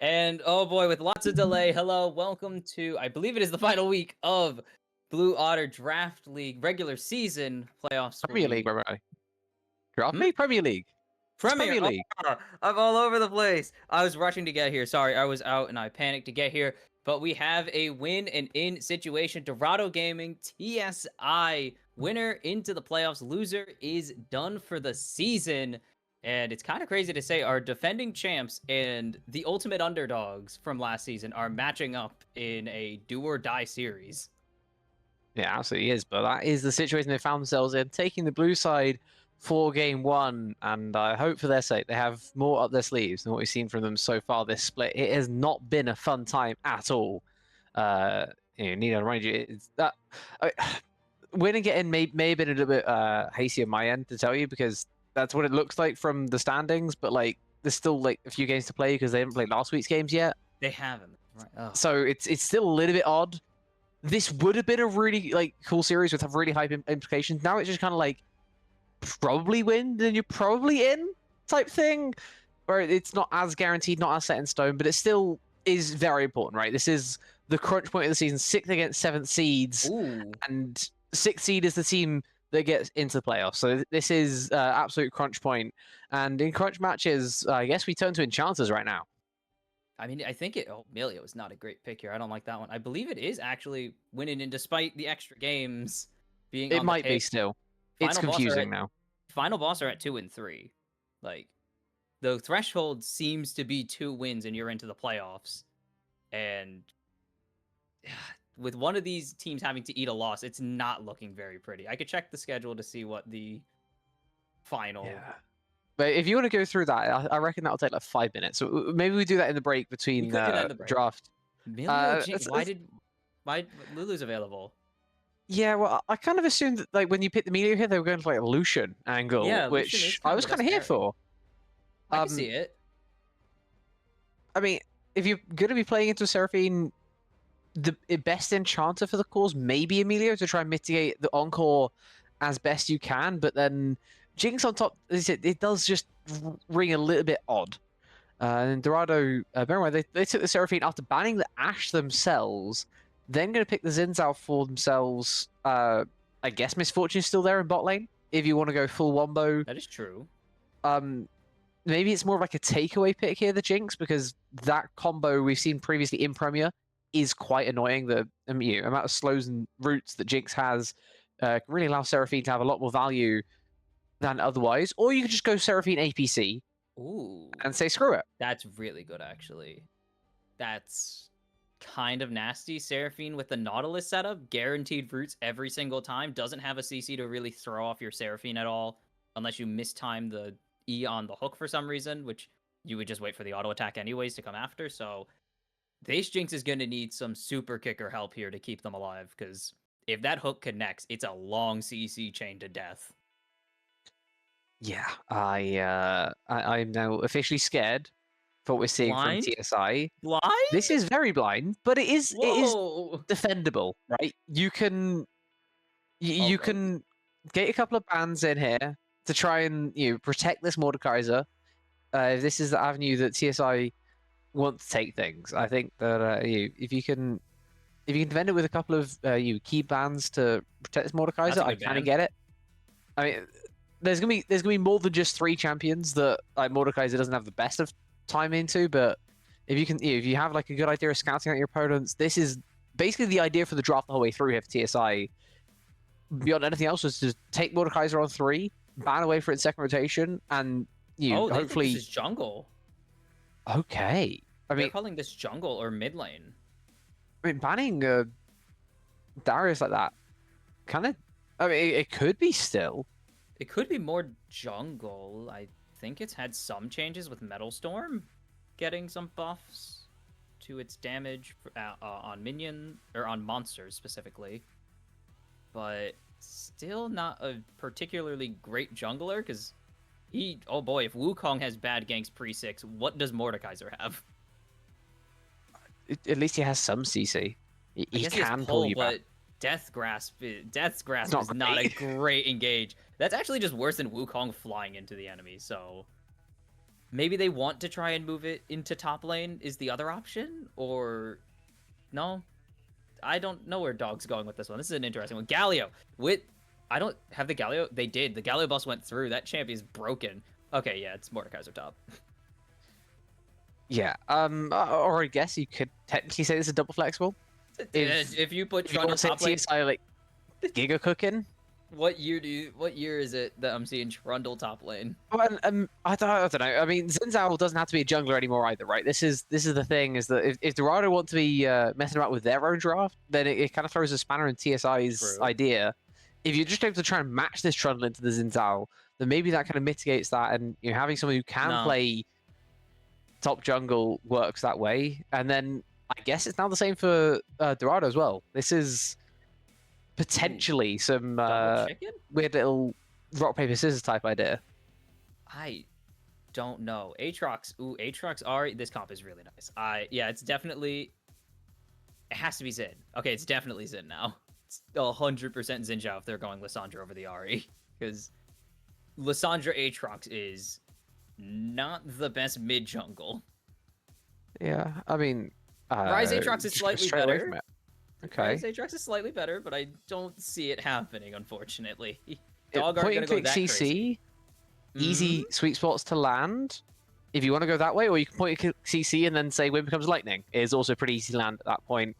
And oh boy, with lots of delay, hello, welcome to, I believe it is the final week of Blue Otter Draft League regular season. Playoffs will Premier League, be right? Draft Hmm? League, Premier League. It's Premier. Premier League. I'm all over the place. I was rushing to get here. Sorry, I was out and I panicked to get here. But we have a win and in situation. Dorado Gaming, TSI, winner into the playoffs. Loser is done for the season. And it's kind of crazy to say our defending champs and the ultimate underdogs from last season are matching up in a do or die series. Yeah, absolutely is. But that is the situation they found themselves in, taking the blue side for game one. And I hope for their sake they have more up their sleeves than what we've seen from them so far this split. It has not been a fun time at all. Need to remind you, it's that winning it in may have been a little bit hasty on my end to tell you, because that's what it looks like from the standings. But like, there's still like a few games to play because they haven't played last week's games yet. They haven't. Right. Oh. So it's still a little bit odd. This would have been a really cool series with really high implications. Now it's just kind of like probably win, then you're probably in type thing, where it's not as guaranteed, not as set in stone, but it still is very important, right? This is the crunch point of the season, 6th against 7th seeds. Ooh. And 6th seed is the team that gets into the playoffs. So this is absolute crunch point. And in crunch matches, I guess we turn to enchanters right now. I mean, I think Emilio is not a great pick here. I don't like that one. I believe it is actually winning, and despite the extra games being It on might the be still. It's confusing now. Final boss are at 2 and 3. Like, the threshold seems to be 2 wins and you're into the playoffs. And with one of these teams having to eat a loss, it's not looking very pretty. I could check the schedule to see what the final... Yeah. But if you want to go through that, I reckon that'll take like 5 minutes. So maybe we do that in the break between draft. Why Lulu's available? Yeah, well, I kind of assumed that like when you picked the media here, they were going to like a Lucian angle, Yeah, which I was kind of here for. I can see it. I mean, if you're going to be playing into Seraphine, the best enchanter for the cause may be Emilio to try and mitigate the encore as best you can, but then Jinx on top, it does just ring a little bit odd. And Dorado, bear in mind, they took the Seraphine after banning the Ashe themselves, then going to pick the Zinzao for themselves. I guess Misfortune is still there in bot lane, if you want to go full wombo. That is true. Maybe it's more of like a takeaway pick here, the Jinx, because that combo we've seen previously in Premier is quite annoying. The amount of slows and roots that Jinx has can really allow Seraphine to have a lot more value than otherwise. Or you could just go Seraphine APC. Ooh. And say screw it. That's really good, actually. That's kind of nasty. Seraphine with the Nautilus setup, guaranteed roots every single time, doesn't have a CC to really throw off your Seraphine at all, unless you mistime the E on the hook for some reason, which you would just wait for the auto attack anyways to come after. So this Jinx is going to need some super kicker help here to keep them alive, because if that hook connects, it's a long CC chain to death. Yeah, I'm now officially scared for what we're seeing from TSI. Blind? This is very blind, but it is defendable, right? You can can get a couple of bans in here to try and protect this Mordekaiser. If this is the avenue that TSI want to take things, I think that if you can defend it with a couple of key bans to protect this Mordekaiser, I kind of get it. I mean, there's gonna be more than just 3 champions that like Mordekaiser doesn't have the best of time into, but if you have like a good idea of scouting out your opponents, this is basically the idea for the draft the whole way through here for TSI. Beyond anything else, was to take Mordekaiser on 3, ban away for its second rotation, and hopefully this is jungle. Okay, They're calling this jungle or mid lane. I mean, banning Darius like that, kind of. I mean, it could be still. It could be more jungle. I think it's had some changes with Metal Storm getting some buffs to its damage on minion or on monsters specifically, but still not a particularly great jungler, because oh boy, if Wukong has bad ganks pre-6, what does Mordekaiser have? At least he has some CC. He can pull you back. Death Grasp is not a great engage. That's actually just worse than Wukong flying into the enemy, so maybe they want to try and move it into top lane is the other option, or no? I don't know where Dog's going with this one. This is an interesting one. Galio with I don't have the Galio. They did. The Galio boss went through. That champion's broken. Okay, yeah, it's Mordekaiser top. Yeah. Or I guess you could technically say this is double flexible. If you put Trundle top lane, TSI like Giga cooking. What year is it that I'm seeing Trundle top lane? Well, I don't know. I mean, Xin Zhao doesn't have to be a jungler anymore either, right? This is the thing, is that if Dorado want to be messing about with their own draft, then it kind of throws a spanner in TSI's idea. If you're just able to try and match this Trundle into the Xin Zhao, then maybe that kind of mitigates that, and having someone who can play top jungle works that way. And then I guess it's now the same for Dorado as well. This is potentially some weird little rock paper scissors type idea. I don't know. Aatrox, Aatrox Ari. This comp is really nice. Yeah, it's definitely. It has to be Xin. Okay, it's definitely Xin now. It's 100% Xin Zhao if they're going Lissandra over the Ari, because Lissandra Aatrox is not the best mid jungle. Yeah, I mean, Rise Aatrox is slightly better. Okay. Rise Aatrox is slightly better, but I don't see it happening, unfortunately. Dog aren't gonna go that CC, crazy. Easy sweet spots to land. If you want to go that way, or you can point at CC and then say Wind becomes Lightning. It is also pretty easy to land at that point.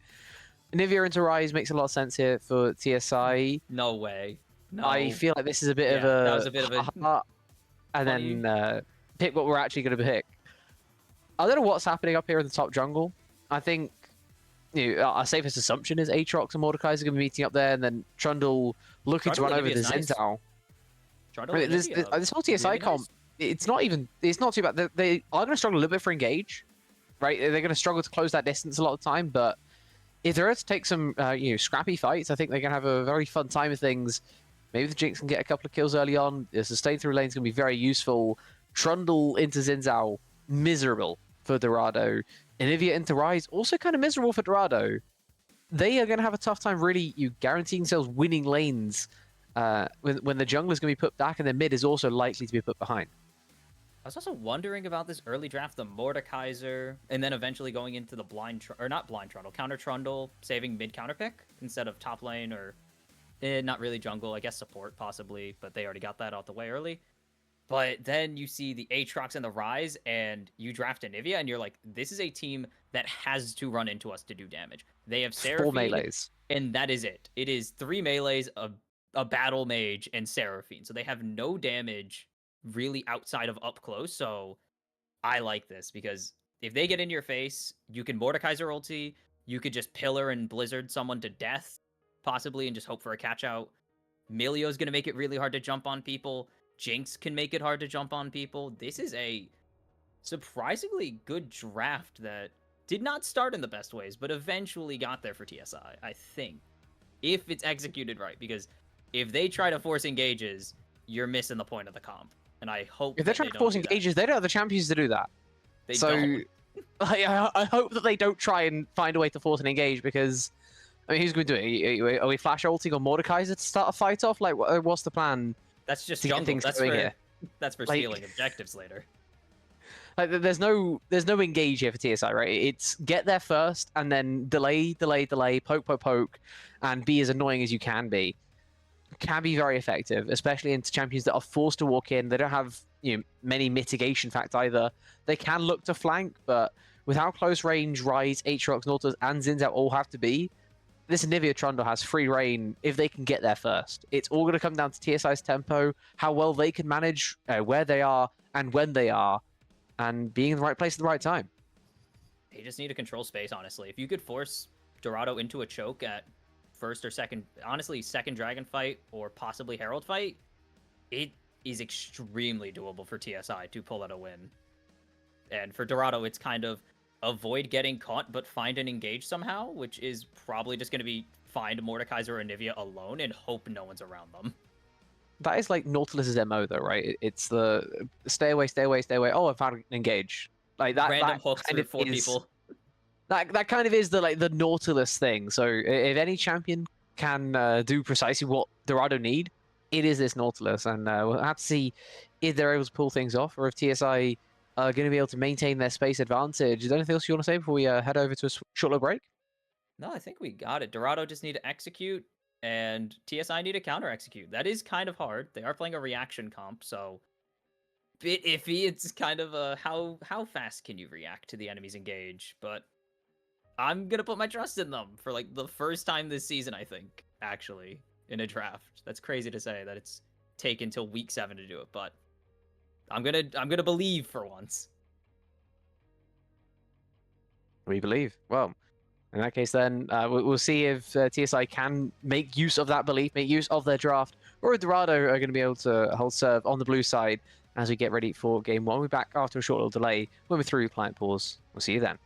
Nivea into Rise makes a lot of sense here for TSI. No way. No. I feel like this is a bit of a. That was a bit of a. And then pick what we're actually going to pick. I don't know what's happening up here in the top jungle. I think our safest assumption is Aatrox and Mordekaiser going to be meeting up there, and then Trundle looking to run over the Xin Zhao. This whole TSI comp, it's not too bad. They are going to struggle a little bit for engage, right? They're going to struggle to close that distance a lot of the time, but if they're to take some scrappy fights, I think they're going to have a very fun time of things. Maybe the Jinx can get a couple of kills early on. The sustain through lane is going to be very useful. Trundle into Xin Zhao, miserable for Dorado. Anivia into Rise, also kind of miserable for Dorado. They are going to have a tough time really guaranteeing themselves winning lanes when the jungle is going to be put back and the mid is also likely to be put behind. I was also wondering about this early draft, the Mordekaiser, and then eventually going into the counter Trundle, saving mid counter pick instead of top lane or not really jungle, I guess support possibly, but they already got that out the way early. But then you see the Aatrox and the Rise, and you draft Anivia, and you're like, this is a team that has to run into us to do damage. They have Seraphine, 4 melees, and that is it. It is 3 melees, a battle mage, and Seraphine. So they have no damage really outside of up close. So I like this, because if they get in your face, you can Mordekaiser ulti, you could just pillar and blizzard someone to death, possibly, and just hope for a catch out. Milio's going to make it really hard to jump on people. Jinx can make it hard to jump on people. This is a surprisingly good draft that did not start in the best ways, but eventually got there for TSI, I think. If it's executed right, because if they try to force engages, you're missing the point of the comp. And I hope if they're trying to force engages, they don't have the champions to do that. They don't. I hope that they don't try and find a way to force an engage, because I mean, who's going to do it? Are we flash ulting on Mordekaiser to start a fight off? Like, what's the plan? That's just jungle. That's for stealing objectives later. Like, there's no engage here for TSI, right? It's get there first and then delay, poke, and be as annoying as you can be. Can be very effective, especially into champions that are forced to walk in. They don't have many mitigation facts either. They can look to flank, but with how close range Rise, Aatrox, Nautilus, and Xin Zhao all have to be, this Anivia Trundle has free reign if they can get there first. It's all going to come down to TSI's tempo, how well they can manage where they are and when they are, and being in the right place at the right time. They just need to control space, honestly. If you could force Dorado into a choke at first or second, honestly, second Dragon fight or possibly Herald fight, it is extremely doable for TSI to pull out a win. And for Dorado, it's kind of avoid getting caught, but find an engage somehow, which is probably just going to be find Mordekaiser or Anivia alone and hope no one's around them. That is like Nautilus's MO, though, right? It's the stay away. Oh, I found an engage. Like that. Random hooks kind of 4 people. That kind of is the Nautilus thing. So if any champion can do precisely what Dorado need, it is this Nautilus, and we'll have to see if they're able to pull things off, or if TSI are going to be able to maintain their space advantage. Is there anything else you want to say before we head over to a short little break? No, I think we got it. Dorado just need to execute, and TSI need to counter execute. That is kind of hard. They are playing a reaction comp, so bit iffy. It's kind of a how fast can you react to the enemies engage? But I'm gonna put my trust in them for like the first time this season, I think, actually, in a draft. That's crazy to say that it's taken till week 7 to do it, but I'm gonna believe for once. We believe. Well, in that case, then we'll see if TSI can make use of that belief, make use of their draft, or if Dorado are going to be able to hold serve on the blue side as we get ready for game 1. We'll be back after a short little delay when we're through client pause. We'll see you then.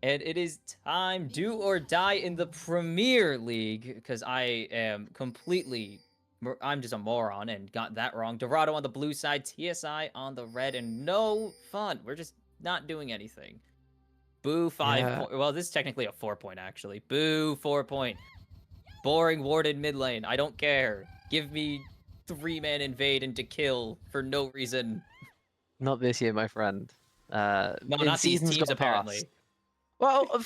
And it is time, do or die in the Premier League, because I am completely I'm just a moron and got that wrong. Dorado on the blue side, TSI on the red, and no fun. We're just not doing anything. Boo 5 point. Well, this is technically a 4 point, actually. Boo 4 point. Boring warded mid lane. I don't care. Give me 3-man invade into kill for no reason. Not this year, my friend. No, not these teams, apparently. Well,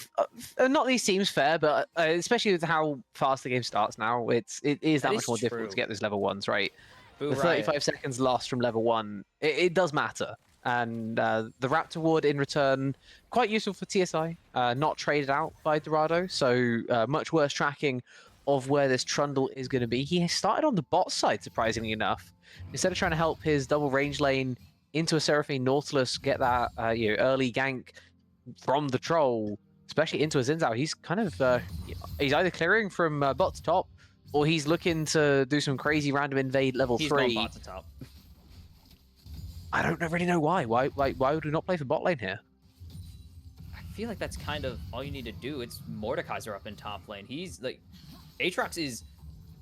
not these teams, fair, but especially with how fast the game starts now, it is that much more difficult to get those level 1s, right? Boo the 35 seconds lost from level 1, it does matter. And the Raptor Ward in return, quite useful for TSI, not traded out by Dorado, so much worse tracking of where this Trundle is going to be. He started on the bot side, surprisingly enough. Instead of trying to help his double range lane into a Seraphine Nautilus, get that early gank from the troll, especially into a Xin Zhao, he's kind of he's either clearing from bot to top, or he's looking to do some crazy random invade level 3. He's going bot to top. I don't really know why. Why would we not play for bot lane here? I feel like that's kind of all you need to do. It's Mordekaiser up in top lane. He's like, Aatrox is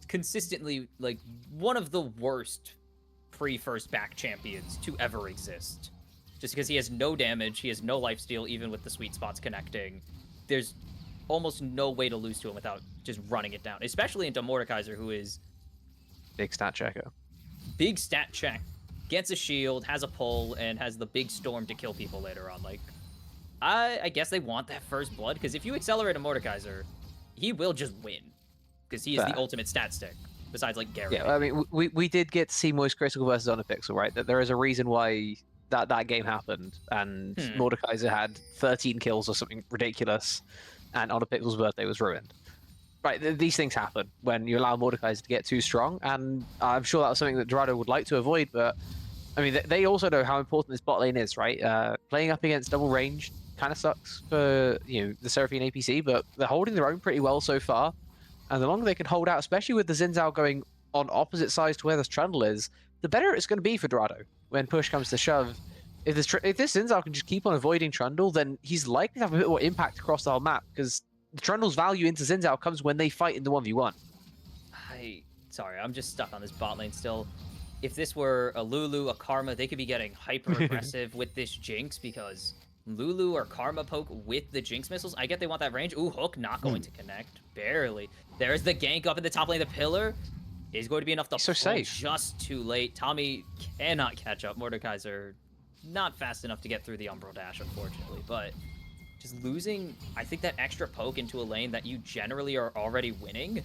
consistently like one of the worst pre-first back champions to ever exist. Just because he has no damage, he has no lifesteal, even with the sweet spots connecting. There's almost no way to lose to him without just running it down, especially into Mordekaiser, who is... Big stat checker. Big stat check. Gets a shield, has a pull, and has the big storm to kill people later on. Like, I guess they want that first blood, because if you accelerate a Mordekaiser, he will just win. Because he is the ultimate stat stick, besides, like, Gary. Yeah, I mean, we did get to see Moist Critical versus Onapixel, right? That there is a reason why that game happened, and Mordekaiser had 13 kills or something ridiculous, and Onapixel's birthday was ruined. Right, these things happen when you allow Mordekaiser to get too strong, and I'm sure that was something that Dorado would like to avoid, but I mean, they also know how important this bot lane is, right? Playing up against double range kind of sucks for, the Seraphine APC, but they're holding their own pretty well so far, and the longer they can hold out, especially with the Xin Zhao going on opposite sides to where this Trundle is, the better it's going to be for Dorado when push comes to shove. If this Xin Zhao can just keep on avoiding Trundle, then he's likely to have a bit more impact across the whole map, because the Trundle's value into Xin Zhao comes when they fight in the 1v1. Sorry, I'm just stuck on this bot lane still. If this were a Lulu, a Karma, they could be getting hyper-aggressive with this Jinx, because Lulu or Karma poke with the Jinx missiles, I get they want that range. Ooh, Hook not going to connect. Barely. There's the gank up in the top lane. The pillar is going to be enough to pull just too late. Tommy cannot catch up. Mordekaiser not fast enough to get through the Umbral Dash, unfortunately, but just losing, I think, that extra poke into a lane that you generally are already winning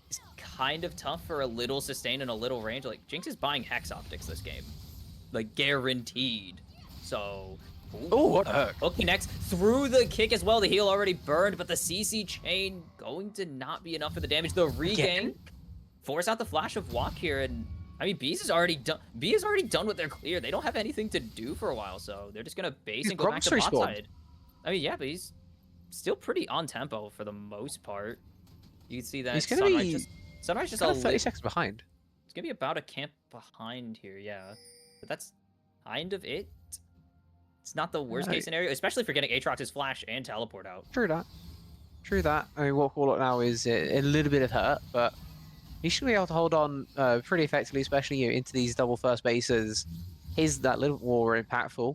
is kind of tough for a little sustain and a little range. Like, Jinx is buying Hex Optics this game. Like, guaranteed. So... Oh, what a hook. Hook connects through the kick as well. The heal already burned, but the CC chain going to not be enough for the damage. The regain force out the flash of walk here, and I mean, B is already done with their clear. They don't have anything to do for a while, so they're just gonna base and go back to bot side. I mean, yeah, but he's still pretty on tempo for the most part. You can see that he's gonna Sunrise just 30 seconds behind. It's gonna be about a camp behind here, yeah. But that's kind of it. It's not the worst case scenario, especially for getting Aatrox's flash and teleport out. True that. I mean, what Warlock now is a little bit of hurt, but he should be able to hold on pretty effectively, especially into these double first bases. He's that little more impactful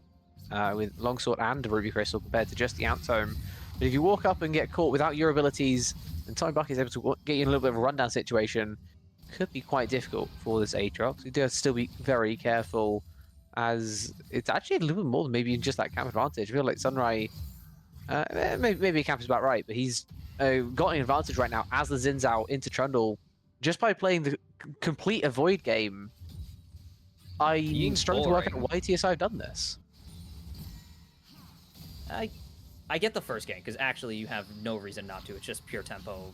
with Longsword and Ruby Crystal compared to just the Outtome. But if you walk up and get caught without your abilities, and Tommy Buck is able to get you in a little bit of a rundown situation, could be quite difficult for this Aatrox. You do have to still be very careful, as it's actually a little bit more than maybe just that camp advantage. I feel like Sunrise, maybe camp is about right, but he's got an advantage right now as the Xin Zhao into Trundle just by playing the complete avoid game. I'm struggling to work out why TSI have done this. I get the first gank, because actually you have no reason not to. It's just pure tempo.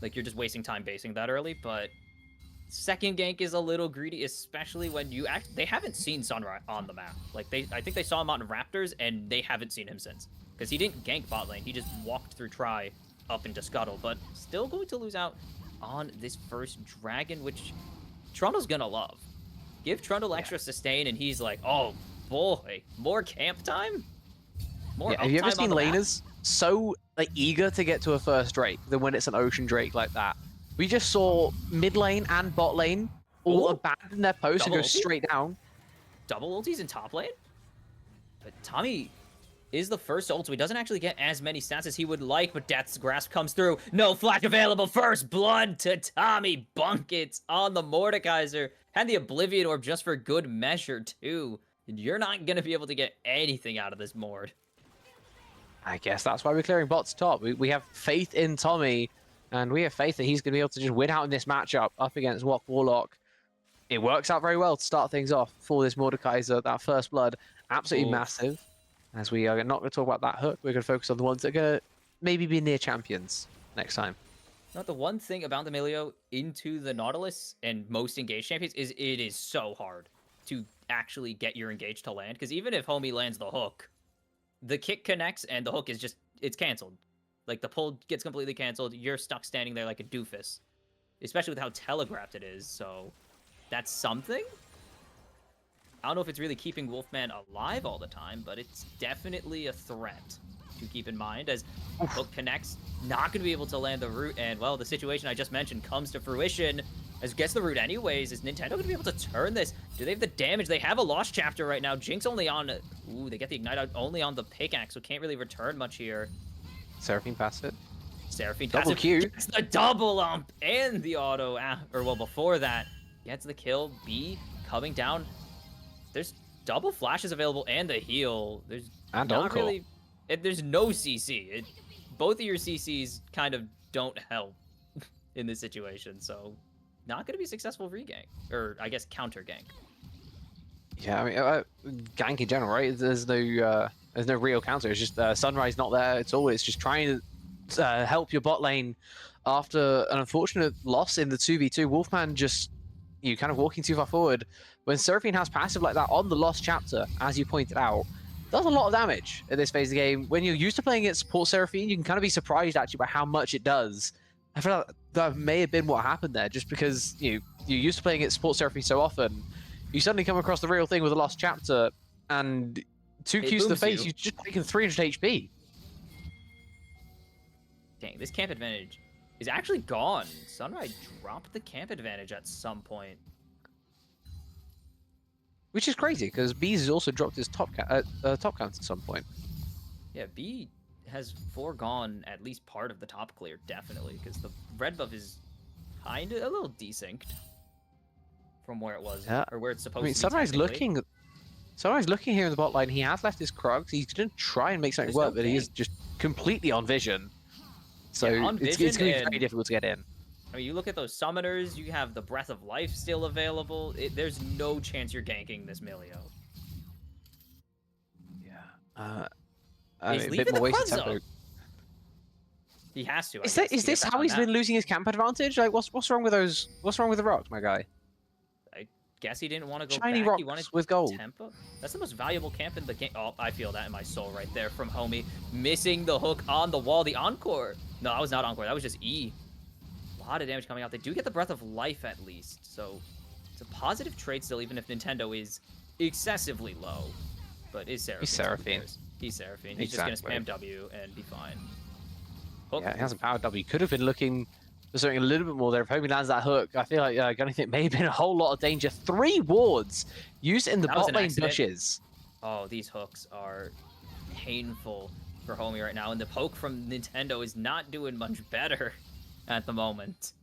Like, you're just wasting time basing that early, but second gank is a little greedy, especially when they haven't seen Sunrise on the map. Like, I think they saw him on Raptors, and they haven't seen him since. Because he didn't gank bot lane, he just walked through Try up into Scuttle, but still going to lose out on this first Dragon, which Trundle's gonna love. Give Trundle extra sustain, and he's like, oh boy, more camp time? Have you ever seen laners so eager to get to a first Drake than when it's an Ocean Drake like that? We just saw mid lane and bot lane all abandon their post and go straight down. Double ultis in top lane? But Tommy is the first ult, so he doesn't actually get as many stats as he would like, but Death's Grasp comes through. No flash available. First blood to Tommy Buckets on the Mordekaiser. Had the Oblivion Orb just for good measure, too. And you're not going to be able to get anything out of this Mord. I guess that's why we're clearing bots top. We have faith in Tommy, and we have faith that he's going to be able to just win out in this matchup up against Wok Warlock. It works out very well to start things off for this Mordekaiser. That first blood, absolutely massive. As we are not going to talk about that hook, we're going to focus on the ones that are going to maybe be near champions next time. Not the one thing about the Milio into the Nautilus and most engaged champions is it is so hard to actually get your engage to land. Because even if homie lands the hook, the kick connects and the hook is just, it's canceled. Like the pull gets completely canceled. You're stuck standing there like a doofus. Especially with how telegraphed it is. So that's something. I don't know if it's really keeping Wolfman alive all the time, but it's definitely a threat to keep in mind as hook connects, not going to be able to land the root, and, well, the situation I just mentioned comes to fruition as gets the root anyways. Is Nintendo going to be able to turn this? Do they have the damage? They have a Lost Chapter right now. Jinx only on... Ooh, they get the Ignite out only on the pickaxe, so can't really return much here. Seraphine passed it. Seraphine double Q. Gets the double ump and the auto, or, well, before that, gets the kill. B coming down. There's double flashes available and the heal. There's and not really... There's no CC. Both of your CCs kind of don't help in this situation, so not going to be successful regank. Or, I guess, counter gank. Yeah, I mean, gank in general, right? There's no real counter. It's just Sunrise not there at all. It's just trying to help your bot lane after an unfortunate loss in the 2v2. Wolfman just, kind of walking too far forward. When Seraphine has passive like that on the Lost Chapter, as you pointed out, does a lot of damage at this phase of the game. When you're used to playing against support Seraphine, you can kind of be surprised actually by how much it does. I feel like that may have been what happened there, just because you're used to playing against support Seraphine so often. You suddenly come across the real thing with a Lost Chapter, and 2 Qs to the face, you've just taken 300 HP. Dang, this camp advantage is actually gone. Sunrise dropped the camp advantage at some point. Which is crazy, because Bees has also dropped his top count at some point. Yeah, B has foregone at least part of the top clear, definitely, because the red buff is kind of a little desynced from where it was, or where it's supposed to be. Sunrise looking here in the bot lane. He has left his Krugs. He's going to try and make something work, but he is just completely on vision. So it's going to be very difficult to get in. I mean, you look at those summoners, you have the Breath of Life still available. There's no chance you're ganking this Milio. Yeah. He's a bit more wasted tempo. He has to. Is this how he's been losing his camp advantage? Like, what's wrong with those? What's wrong with the rocks, my guy? I guess he didn't want to go Shiny back. Rocks he wanted with gold. Tempo. That's the most valuable camp in the game. Oh, I feel that in my soul right there from homie. Missing the hook on the wall. The Encore. No, that was not Encore. That was just E. A lot of damage coming out. They do get the Breath of Life at least, so it's a positive trade still, even if Nintendo is excessively low. But is Seraphine? He's Seraphine. He's Seraphine. He's just gonna spam W and be fine. Hook. Yeah, he hasn't powered W. Could have been looking for something a little bit more there. If homie lands that hook, I feel like Gunnythink may have been a whole lot of danger. 3 wards used in the bot lane bushes. Oh, these hooks are painful for homie right now, and the poke from Nintendo is not doing much better at the moment.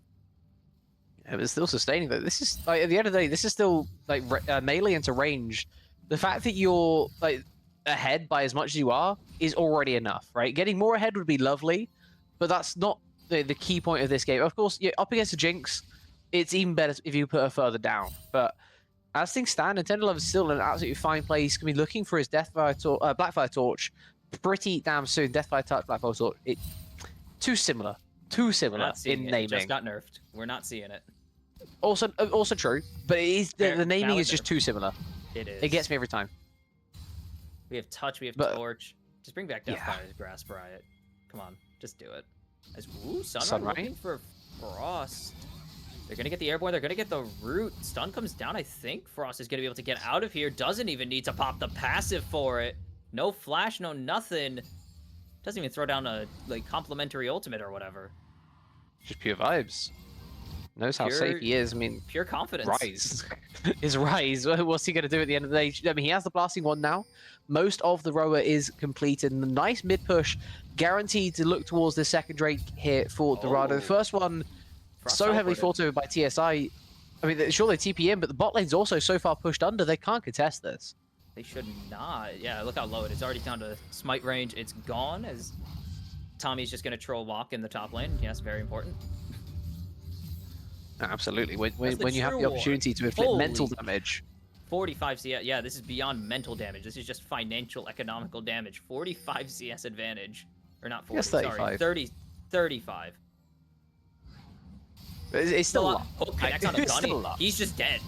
Yeah, but it's still sustaining though. This is like, at the end of the day, this is still like melee into range. The fact that you're like ahead by as much as you are is already enough, right? Getting more ahead would be lovely, but that's not the key point of this game. Of course, you're up against a Jinx, it's even better if you put her further down. But as things stand, Nintendo Love is still in an absolutely fine place. He's gonna be looking for his Blackfire Torch pretty damn soon. Deathfire Touch, Blackfire Torch. Too similar in naming. It just got nerfed. We're not seeing it. Also true, but it is, the naming is just too similar. It is. It gets me every time. We have Touch, we have Torch. Just bring back Deathfire's Grasp Riot. Come on, just do it. Sunrise looking for Frost. They're going to get the Airborne. They're going to get the Root. Stun comes down. I think Frost is going to be able to get out of here. Doesn't even need to pop the passive for it. No flash, no nothing. Doesn't even throw down a complimentary ultimate or whatever. Just pure vibes. knows how safe he is. I mean, pure confidence. Rise. Is Rise. What's he going to do at the end of the day? I mean, he has the blasting one now. Most of the rower is completed. And the nice mid push, guaranteed to look towards the second Drake here for Dorado. The first one, so heavily fought over by TSI. I mean, sure, they TP in, but the bot lane's also so far pushed under, they can't contest this. They should not. Yeah, look how low it is. Already down to smite range. It's gone as Tommy's just going to troll walk in the top lane. Yes, very important. Absolutely. When you have the opportunity to inflict mental damage. 45 CS. Yeah, this is beyond mental damage. This is just financial, economical damage. 45 CS advantage. Or not 40, sorry. 35. It's still a lot. Hook connects on a Gunny. He's just dead.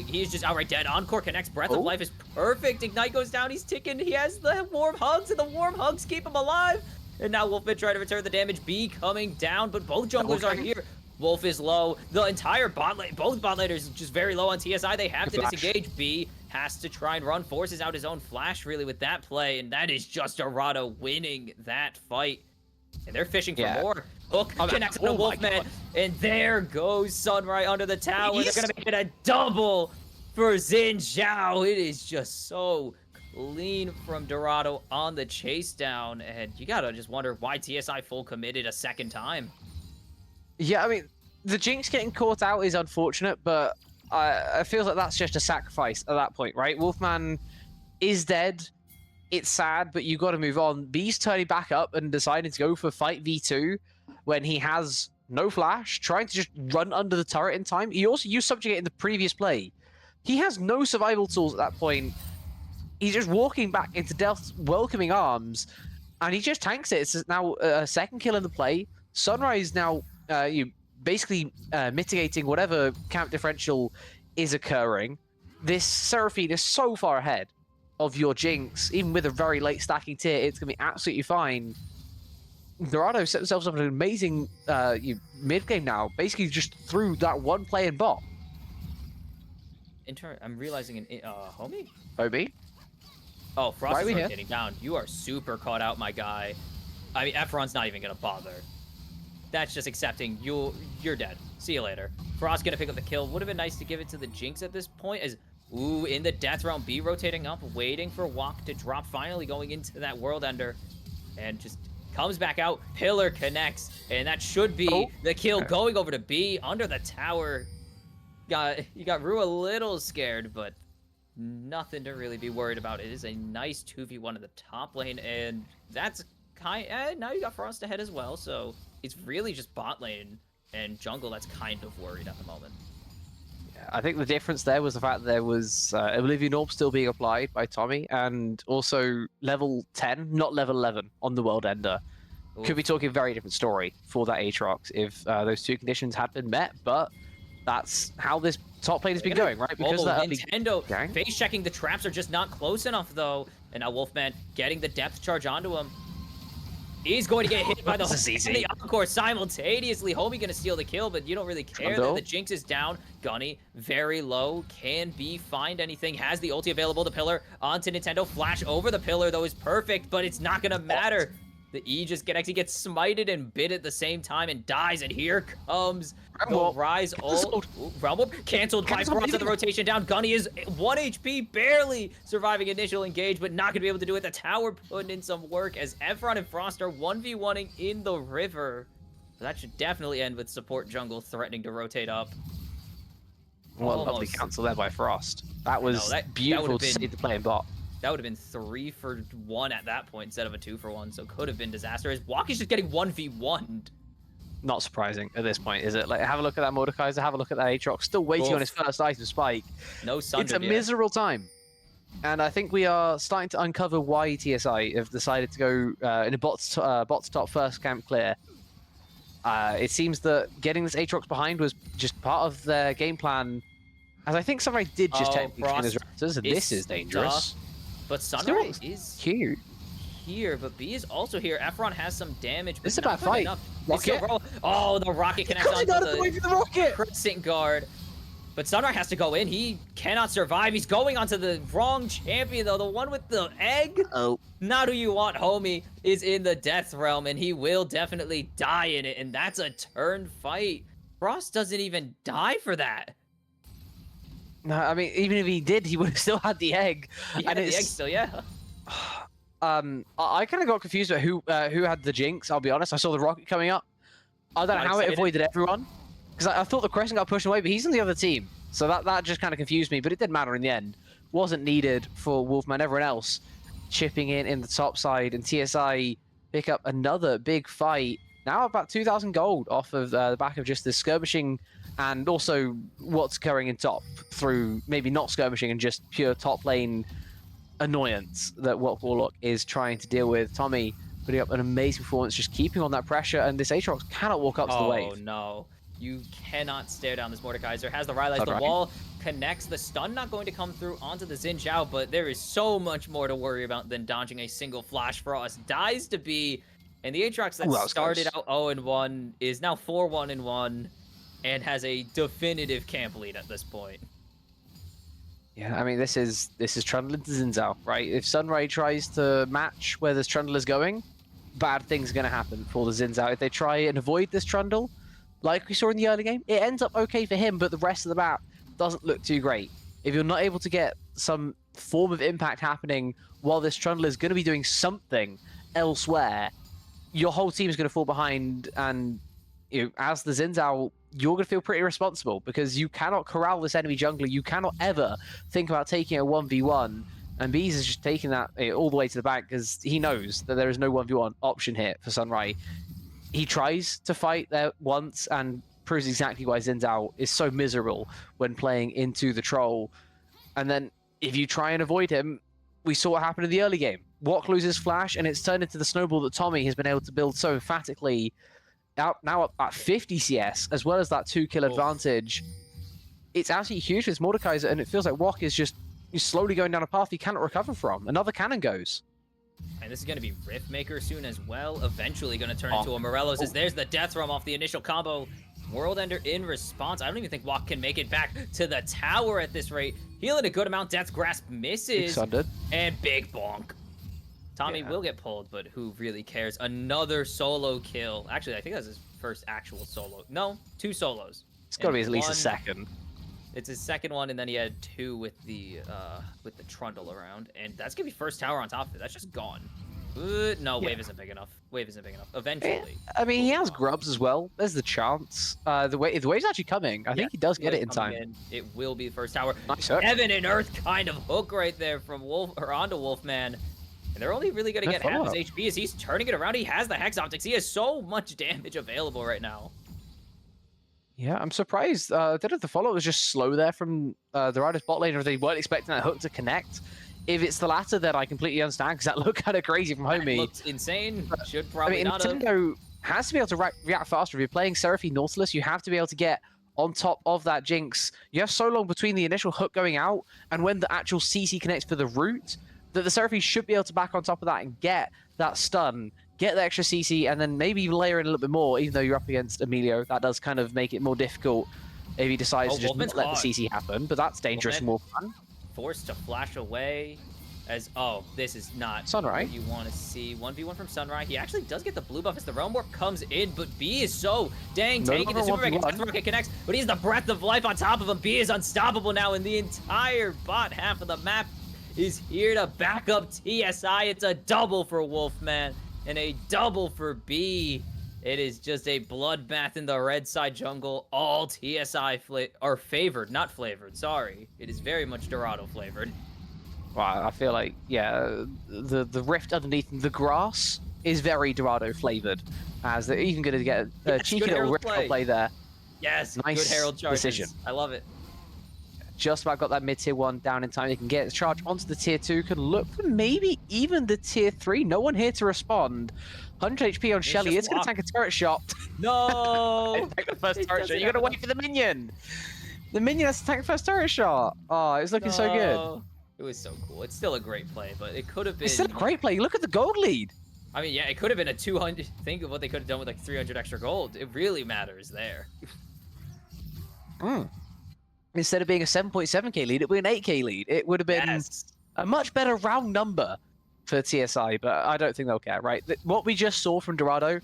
He's just outright dead. Encore connects. Breath of Life is perfect. Ignite goes down. He's ticking. He has the warm hugs, and the warm hugs keep him alive. And now Wolfman trying to return the damage. B coming down, but both junglers are here. Wolf is low. The entire bot lane, both bot laners just very low on TSI. They have to disengage. B has to try and run, forces out his own flash really with that play, and that is just Dorado winning that fight. And they're fishing for more. Hook connects to the Wolfman, and there goes Sunrise under the tower. They're gonna make it a double for Xin Zhao. It is just so clean from Dorado on the chase down, and you gotta just wonder why TSI full committed a second time. Yeah, I mean, the Jinx getting caught out is unfortunate, but I feel like that's just a sacrifice at that point, right? Wolfman is dead. It's sad, but you got to move on. B's turning back up and deciding to go for fight v2 when he has no flash, trying to just run under the turret in time. He also used Subjugate in the previous play. He has no survival tools at that point. He's just walking back into Death's welcoming arms, and he just tanks it. It's now a second kill in the play. Sunrise now basically mitigating whatever camp differential is occurring. This Seraphine is so far ahead of your Jinx, even with a very late stacking tier. It's going to be absolutely fine. Dorado set themselves up an amazing mid game now, basically just through that one play in bot. I'm realizing homie? Homie? Oh, Frost is rotating down. You are super caught out, my guy. I mean, Efron's not even going to bother. That's just accepting you're dead. See you later. Frost going to pick up the kill. Would have been nice to give it to the Jinx at this point. Ooh, in the death realm, B rotating up, waiting for Walk to drop, finally going into that World Ender. And just comes back out. Pillar connects, and that should be the kill going over to B under the tower. You got Rue a little scared, but nothing to really be worried about. It is a nice 2v1 in the top lane, and that's now you got Frost ahead as well, so it's really just bot lane and jungle that's kind of worried at the moment. Yeah, I think the difference there was the fact that there was Oblivion Orb still being applied by Tommy, and also level 10, not level 11 on the World Ender. Oof. Could be talking a very different story for that Aatrox if those two conditions had been met, but that's how this top lane has been going, right? Because Nintendo face checking the traps are just not close enough, though. And now Wolfman getting the depth charge onto him. He's going to get hit by the Encore simultaneously. Homie going to steal the kill, but you don't really care that the Jinx is down. Gunny, very low. Can B find anything? Has the ulti available. The pillar onto Nintendo. Flash over the pillar, though, is perfect, but it's not going to matter. The E just actually gets smited and bit at the same time and dies, and here comes the Rise ult. Realm canceled by Frost of the rotation down. Gunny is 1 HP, barely surviving initial engage, but not going to be able to do it. The tower putting in some work as Efron and Frost are 1v1ing in the river. So that should definitely end with support jungle threatening to rotate up. What a lovely cancel there by Frost. That was beautiful to see the play in bot. That would have been 3 for 1 at that point instead of a 2 for 1, so could have been disastrous. Walkie's just getting 1v1'd. Not surprising at this point, is it? Like, have a look at that Mordekaiser, have a look at that Aatrox, still waiting on his first item spike. No Sundered It's a miserable time. And I think we are starting to uncover why TSI have decided to go in a bot to top first camp clear. It seems that getting this Aatrox behind was just part of their game plan, as I think Sunrise did just technically clean his Raptors, and this is dangerous. But Sunrise is here, but B is also here. Efron has some damage. But it's a bad fight. Rocket. Oh, the rocket connects onto the Crescent Guard. But Sunrise has to go in. He cannot survive. He's going onto the wrong champion, though. The one with the egg? Oh. Not who you want, homie, is in the Death Realm, and he will definitely die in it. And that's a turn fight. Frost doesn't even die for that. No, I mean, even if he did, he would have still had the egg. He had the egg still, yeah. I kind of got confused about who had the jinx. I'll be honest. I saw the rocket coming up. I don't know how it avoided everyone, because I thought the Crescent got pushed away, but he's on the other team, so that just kind of confused me. But it didn't matter in the end. Wasn't needed for Wolfman. Everyone else chipping in the top side, and TSI pick up another big fight. Now about 2,000 gold off of the back of just the skirmishing, and also what's occurring in top through maybe not skirmishing and just pure top lane annoyance that what Warlock is trying to deal with. Tommy putting up an amazing performance, just keeping on that pressure, and this Aatrox cannot walk up to the wave. Oh no, you cannot stare down this Mordekaiser. Has the Rylai's, the wall connects, the stun not going to come through onto the Xin Zhao, but there is so much more to worry about than dodging a single Flash Frost. Dies to be, and the Aatrox that started out 0-1 is now 4-1-1 and has a definitive camp lead at this point. Yeah, I mean, this is Trundle into Xin Zhao, right? If Sunray tries to match where this Trundle is going, bad things are going to happen for the Xin Zhao. If they try and avoid this Trundle, like we saw in the early game, it ends up okay for him, but the rest of the map doesn't look too great. If you're not able to get some form of impact happening while this Trundle is going to be doing something elsewhere, your whole team is going to fall behind, and as the Xin Zhao, you're going to feel pretty responsible because you cannot corral this enemy jungler. You cannot ever think about taking a 1v1. And Bees is just taking that all the way to the bank because he knows that there is no 1v1 option here for Sunray. He tries to fight there once and proves exactly why Xin Zhao is so miserable when playing into the Troll. And then if you try and avoid him, we saw what happened in the early game. Wok loses Flash, and it's turned into the snowball that Tommy has been able to build so emphatically. Now up at 50 CS, as well as that 2-kill advantage. It's absolutely huge for this Mordekaiser, and it feels like Wok is just slowly going down a path he cannot recover from. Another cannon goes. And this is going to be Riftmaker soon as well. Eventually going to turn into a Morelos, as there's the Death Realm off the initial combo. World Ender in response. I don't even think Wok can make it back to the tower at this rate. Healing a good amount. Death's Grasp misses. And big bonk. Tommy will get pulled, but who really cares? Another solo kill. Actually, I think that's his first actual solo. No, 2 solos. It's got to be at least a second. It's his second one, and then he had 2 with the Trundle around, and that's gonna be first tower on top of it. That's just gone. No, wave isn't big enough. Wave isn't big enough. Eventually. I mean, he has grubs as well. There's the chance. The wave's actually coming. I think he does get it in time. It will be the first tower. Nice hook. Heaven and Earth kind of hook right there from onto Wolfman. And they're only really going to get half his HP as he's turning it around. He has the Hex Optics. He has so much damage available right now. Yeah, I'm surprised. I don't know if the follow was just slow there from the Dorado bot lane, or if they weren't expecting that hook to connect. If it's the latter, then I completely understand, because that looked kind of crazy from Homie. Looked insane. Should probably not have. Nintendo has to be able to react faster. If you're playing Seraphine Nautilus, you have to be able to get on top of that Jinx. You have so long between the initial hook going out and when the actual CC connects for the root, that the Seraphine should be able to back on top of that and get that stun, get the extra CC, and then maybe even layer in a little bit more, even though you're up against Emilio. That does kind of make it more difficult if he decides to just not let the CC happen, but that's dangerous and more fun. Forced to flash away as, this is not Sunray. What you want to see. 1v1 from Sunray. He actually does get the blue buff as the Realm Warp comes in, but B is so dang tanky. The Super Mega Death Rocket connects, but he's the Breath of Life on top of him. B is unstoppable now, and the entire bot half of the map is here to back up TSI. It's a double for Wolfman and a double for B. It is just a bloodbath in the red side jungle. All TSI are favored, not flavored. Sorry, it is very much Dorado flavored. Well, I feel like the rift underneath the grass is very Dorado flavored, as they're even going to get a cheeky little rift play there. Yes, nice good Herald charges. Decision. I love it. Just about got that mid-tier 1 down in time. They can get the charge onto the tier 2. Can look for maybe even the tier 3. No one here to respond. 100 HP on Shelly. It's going to tank a turret shot. No! Tank the first turret shot. You got to wait for the minion. The minion has to tank the first turret shot. Oh, it's looking so good. It was so cool. It's still a great play, but it could have been... It's still a great play. Look at the gold lead. I mean, yeah, it could have been a 200... Think of what they could have done with like 300 extra gold. It really matters there. Instead of being a 7.7k lead, it would be an 8k lead. It would have been a much better round number for TSI, but I don't think they'll care, right? What we just saw from Dorado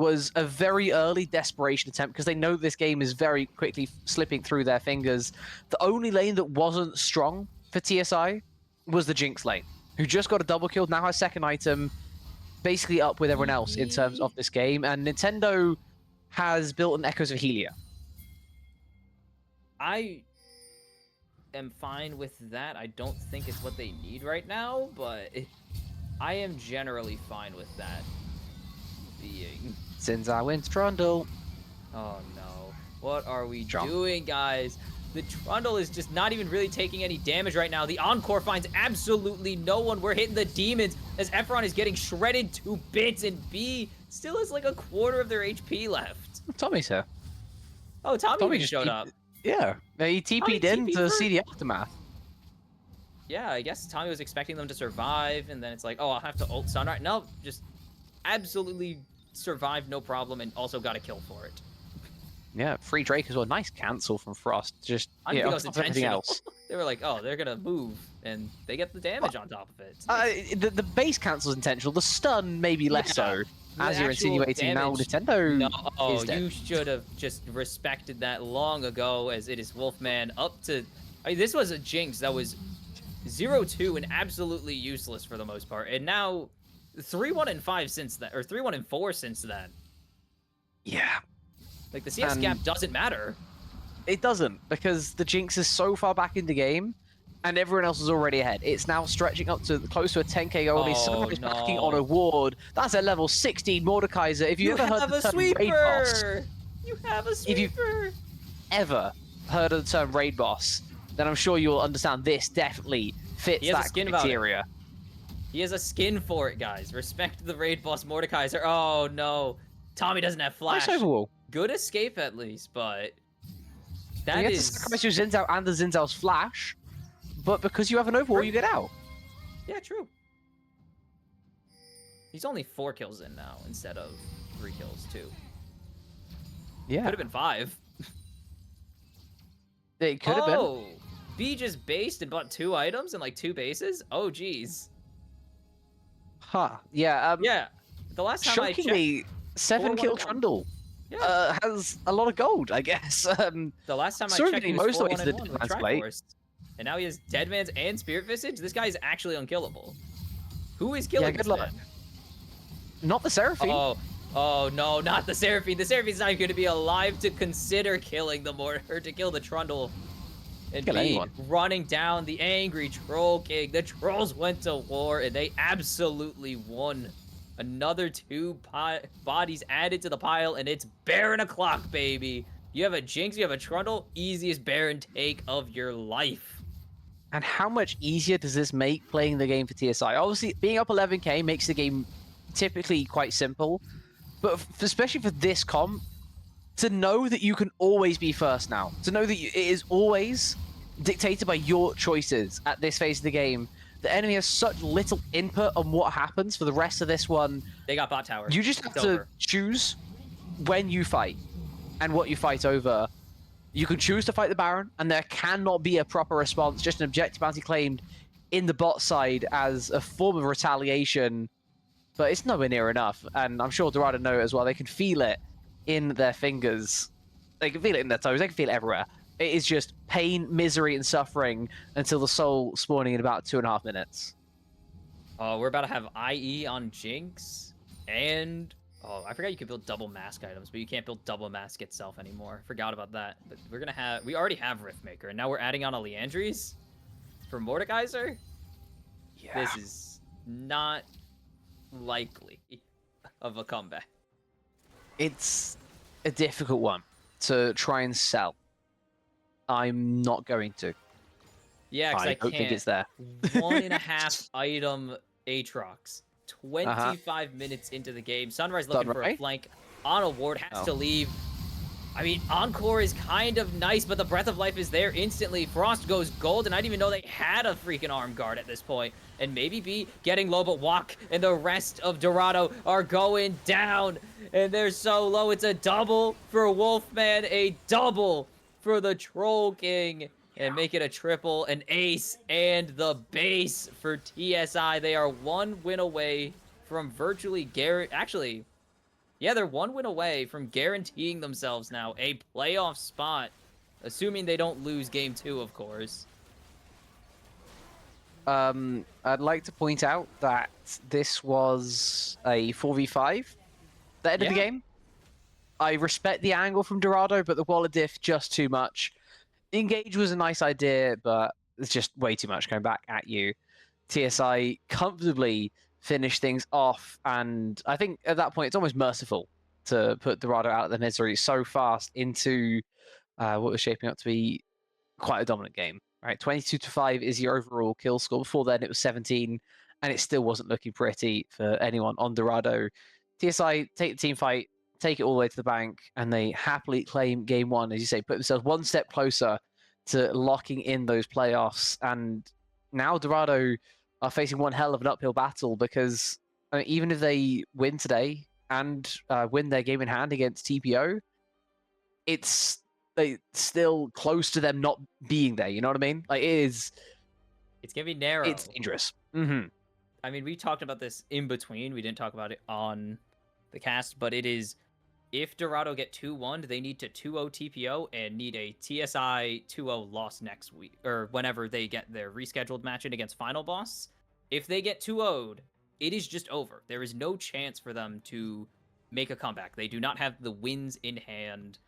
was a very early desperation attempt because they know this game is very quickly slipping through their fingers. The only lane that wasn't strong for TSI was the Jinx lane, who just got a double kill, now has second item, basically up with everyone else in terms of this game. And Nintendo has built an Echoes of Helia. I am fine with that. I don't think it's what they need right now, but I am generally fine with that being. Since I went Trundle. Oh no. What are we doing, guys? The Trundle is just not even really taking any damage right now. The Encore finds absolutely no one. We're hitting the demons as Efron is getting shredded to bits, and B still has like a quarter of their HP left. Tommy's here. Oh, Tommy just showed up. Yeah, he TP'd in to see the aftermath. Yeah, I guess Tommy was expecting them to survive, and then it's like, oh, I'll have to ult Sunrise. No, just absolutely survived, no problem, and also got a kill for it. Yeah, free Drake as well. Nice cancel from Frost. Just I think it was intentional. Else. They were like, oh, they're gonna move, and they get the damage on top of it. Nice. The base cancel's intentional. The stun maybe less so. As you're insinuating now, Nintendo is dead. You should have just respected that long ago, as it is Wolfman up to... I mean, this was a Jinx that was 0-2 and absolutely useless for the most part, and now 3-1-5 since that, or 3-1-4 since then. Yeah. Like, the CS gap doesn't matter. It doesn't, because the Jinx is so far back in the game, and everyone else is already ahead. It's now stretching up to close to a 10k only. Someone is backing on a ward. That's a level 16 Mordekaiser. If you ever heard the term raid boss, you have a sweeper. If you've ever heard of the term raid boss, then I'm sure you'll understand this definitely fits that criteria. He has a skin for it, guys. Respect the raid boss Mordekaiser. Oh no, Tommy doesn't have flash. Nice overwall. Good escape at least, but that is... to sacrifice your Xin Zhao and the Xin Zhao's flash, but because you have an overwall, you get out. Yeah, true. He's only 4 kills in now instead of 3 kills, too. Yeah. Could have been 5. It could have been. Oh! B just based and bought 2 items and like 2 bases? Oh, geez. Huh. Yeah. Yeah. The last time I checked... 7 kill Trundle. Yeah. Has a lot of gold, I guess. The last time I checked, he was 4-1-1 with Triforce. And now he has Deadman's and Spirit Visage? This guy is actually unkillable. Who is killing this man? Not the Seraphine. Oh no, not the Seraphine. The Seraphine's not even going to be alive to consider killing the or to kill the Trundle. And B, running down the angry Troll King. The Trolls went to war, and they absolutely won. Another 2 bodies added to the pile, and it's Baron o'clock, baby. You have a Jinx, you have a Trundle, easiest Baron take of your life. And how much easier does this make playing the game for TSI? Obviously, being up 11k makes the game typically quite simple, but especially for this comp, to know that you can always be first now, to know that it is always dictated by your choices at this phase of the game, the enemy has such little input on what happens for the rest of this one. They got bot tower. You just have to choose when you fight and what you fight over. You can choose to fight the Baron, and there cannot be a proper response, just an objective bounty claimed in the bot side as a form of retaliation, but it's nowhere near enough, and I'm sure Dorado know it as well. They can feel it in their fingers. They can feel it in their toes. They can feel it everywhere. It is just pain, misery, and suffering until the soul spawning in about 2.5 minutes. Oh, we're about to have IE on Jinx, and... Oh, I forgot you could build double mask items, but you can't build double mask itself anymore. Forgot about that. But we're gonna have... We already have Riftmaker, and now we're adding on a Leandries for Mordekaiser? Yeah. This is not likely of a comeback. It's a difficult one to try and sell. I'm not going to. Yeah, because I don't think it's there. 1.5 item Aatrox. 25 minutes into the game. Sunrise looking for a flank on a ward, has to leave. I mean, Encore is kind of nice, but the Breath of Life is there instantly. Frost goes gold, and I didn't even know they had a freaking arm guard at this point. And maybe B getting low, but Wok and the rest of Dorado are going down. And they're so low. It's a double for Wolfman, a double for the Troll King. And make it a triple, an ace, and the base for TSI. They are 1 win away from virtually Actually, Yeah, they're 1 win away from guaranteeing themselves now a playoff spot, assuming they don't lose game 2, of course. I'd like to point out that this was a 4v5 the end of the game. I respect the angle from Dorado, but the wall of diff just too much. Engage was a nice idea, but it's just way too much going back at you. TSI comfortably finished things off, and I think at that point it's almost merciful to put Dorado out of their misery so fast into what was shaping up to be quite a dominant game. Right, 22-5 is your overall kill score. Before then, it was 17, and it still wasn't looking pretty for anyone on Dorado. TSI take the team fight, take it all the way to the bank, and they happily claim game 1, as you say, put themselves one step closer to locking in those playoffs. And now Dorado are facing one hell of an uphill battle because even if they win today and win their game in hand against TPO, it's still close to them not being there. You know what I mean? Like it's gonna be narrow. It's dangerous. Mm-hmm. I mean, we talked about this in between. We didn't talk about it on the cast, but it is if Dorado get 2-1, they need to 2-0 TPO and need a TSI 2-0 loss next week or whenever they get their rescheduled match in against Final Boss. If they get 2-0'd, it is just over. There is no chance for them to make a comeback. They do not have the wins in hand,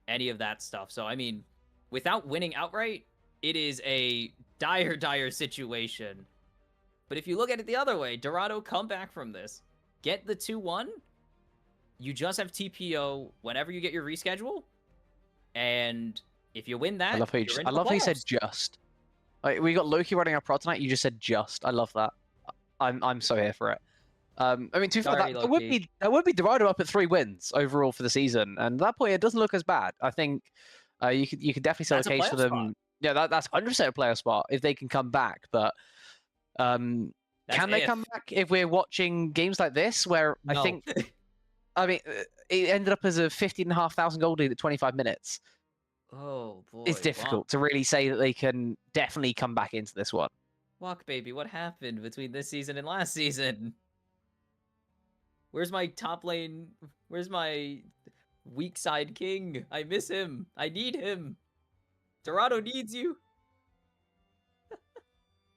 any of that stuff. So, I mean, without winning outright, it is a dire, dire situation. But if you look at it the other way, Dorado come back from this, get the 2-1, you just have TPO whenever you get your reschedule, and if you win that, I love how you said just. Like, we got Loki running our prod tonight. You just said just. I love that. I'm so here for it. I mean, that would be Dorado up at 3 wins overall for the season, and at that point it doesn't look as bad. I think you could definitely sell a case for them. Spot. Yeah, that's 100% a player spot if they can come back. But can they come back if we're watching games like this where no. I think, I mean, it ended up as a 15,500 gold lead at 25 minutes. Oh boy, it's difficult to really say that they can definitely come back into this one. Walk, baby, what happened between this season and last season? Where's my top lane? Where's my weak side king? I miss him. I need him. Dorado needs you.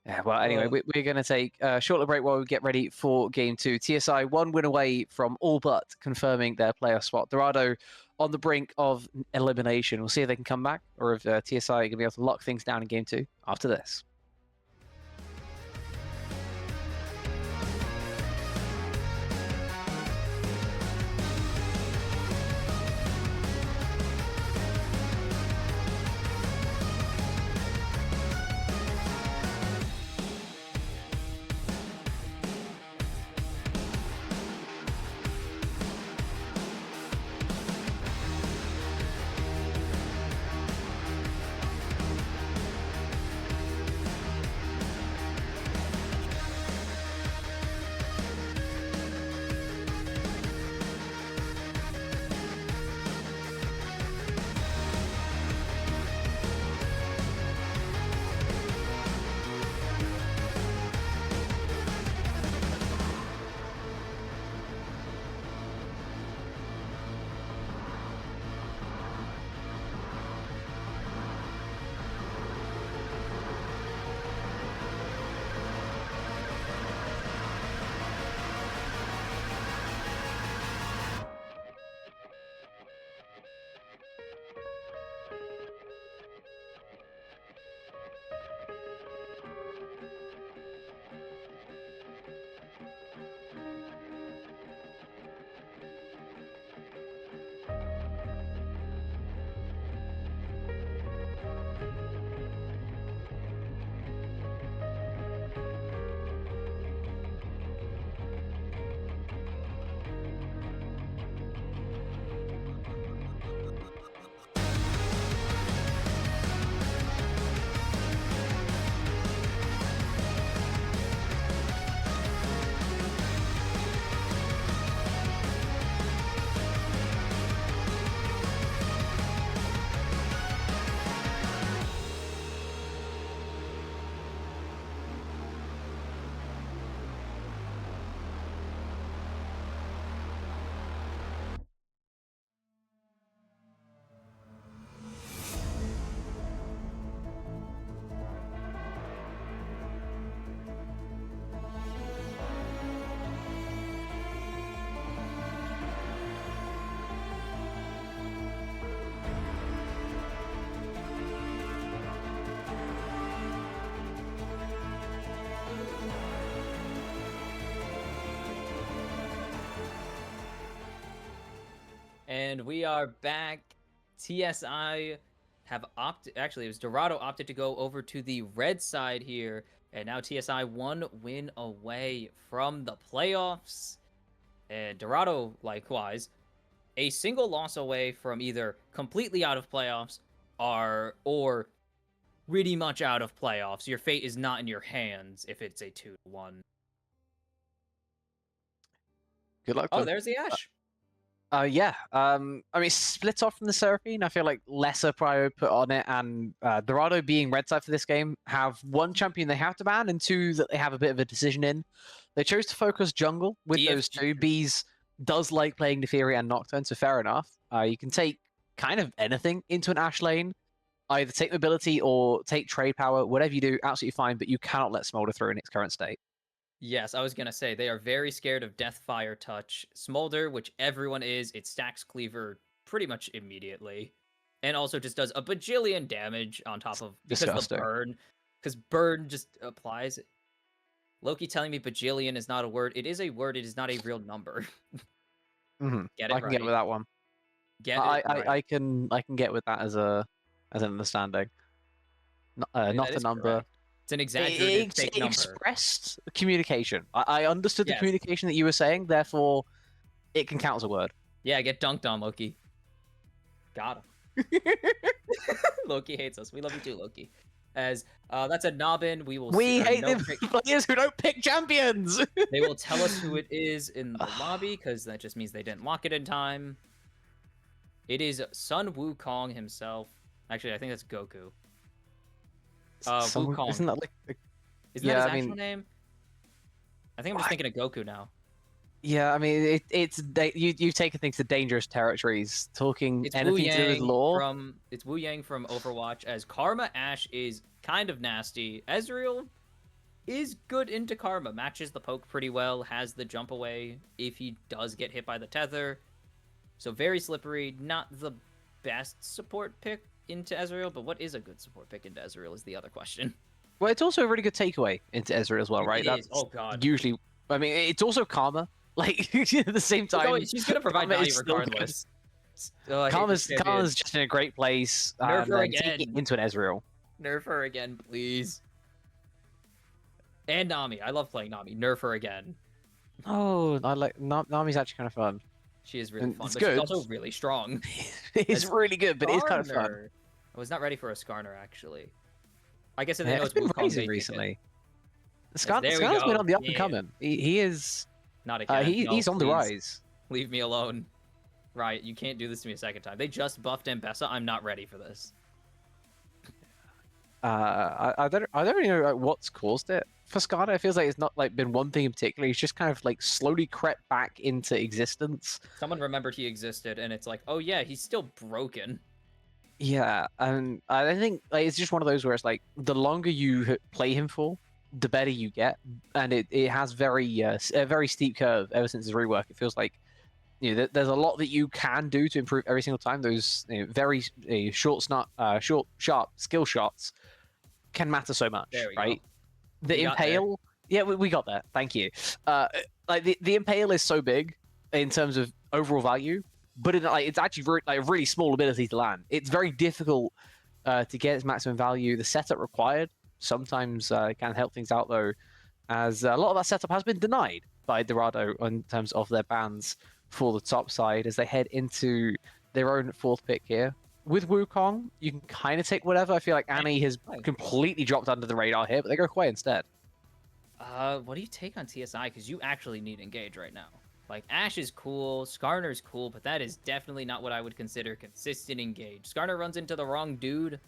Yeah, well, anyway, we're going to take a short little break while we get ready for Game 2. TSI 1 win away from all but confirming their playoff spot. Dorado on the brink of elimination. We'll see if they can come back or if TSI are going to be able to lock things down in Game 2 after this. And we are back. TSI have opted. Actually, it was Dorado opted to go over to the red side here. And now TSI 1 win away from the playoffs. And Dorado, likewise, a single loss away from either completely out of playoffs or pretty much out of playoffs. Your fate is not in your hands if it's a 2-1. Good luck. Oh, there's the Ash. Yeah. I mean, split off from the Seraphine. I feel like lesser prio put on it, and Dorado being red side for this game have one champion they have to ban and two that they have a bit of a decision in. They chose to focus jungle with those two. Bees does like playing Neferia and Nocturne, so fair enough. You can take kind of anything into an Ashe lane. Either take mobility or take trade power, whatever you do, absolutely fine, but you cannot let Smolder through in its current state. Yes, I was going to say, they are very scared of Deathfire Touch. Smolder, which everyone is, it stacks Cleaver pretty much immediately. And also just does a bajillion damage on top of, because of the burn. Because burn just applies. Loki telling me bajillion is not a word. It is a word, it is not a real number. Get it I can get with that one. I can get with that as an understanding. Not a number. Correct. It's an exaggerated fake number. Expressed communication. I understood the communication that you were saying, therefore it can count as a word. Yeah, get dunked on, Loki. Got him. Loki hates us. We love you too, Loki. As that's a Nobbin. We hate the players who don't pick champions. They will tell us who it is in the lobby, because that just means they didn't lock it in time. It is Sun Wukong himself. Actually, I think that's Goku. Wukong. Isn't that like? Isn't that his actual name? I think I'm just thinking of Goku now. Yeah, I mean, you've taken things to dangerous territories. Talking anything to do with lore. It's Wu Yang from Overwatch. As Karma Ashe is kind of nasty. Ezreal is good into Karma. Matches the poke pretty well. Has the jump away if he does get hit by the tether. So very slippery. Not the best support pick into Ezreal, but what is a good support pick into Ezreal is the other question. Well, it's also a really good takeaway into Ezreal as well, right? That's oh god. Usually, I mean, it's also Karma. Like at the same time, she's gonna provide value regardless. Karma's just in a great place. Nerf her again. Into an Ezreal. Nerf her again, please. And Nami, I love playing Nami. Nerf her again. Oh, I like Nami's actually kind of fun. She is really fun, it's but good. she's also really strong. It's really good, but it is kind of fun. I was not ready for a Skarner, actually. I guess if they know it's been Wukong rising recently. Skarner's been on the up and coming. He is. Not again. He's on the rise. Leave me alone. Right, you can't do this to me a second time. They just buffed Mbessa. I'm not ready for this. I don't really know what's caused it for Skarner. It feels like it's not like been one thing in particular. He's just kind of like slowly crept back into existence. Someone remembered he existed, and it's like, oh yeah, he's still broken. Yeah, and I think like, it's just one of those where it's like the longer you play him for, the better you get, and it has a very steep curve ever since his rework. It feels like there's a lot that you can do to improve every single time. Those very short, sharp skill shots can matter so much, right? Go. The Impale, we got there. Thank you. Like the Impale is so big in terms of overall value, but it's actually a really small ability to land. It's very difficult to get its maximum value. The setup required sometimes can help things out though, as a lot of that setup has been denied by Dorado in terms of their bans for the top side as they head into their own fourth pick here. With Wukong, you can kind of take whatever. I feel like Annie has completely dropped under the radar here, but they go Quay instead. What do you take on TSI? Because you actually need Engage right now. Like, Ashe is cool, Skarner's cool, but that is definitely not what I would consider consistent Engage. Skarner runs into the wrong dude.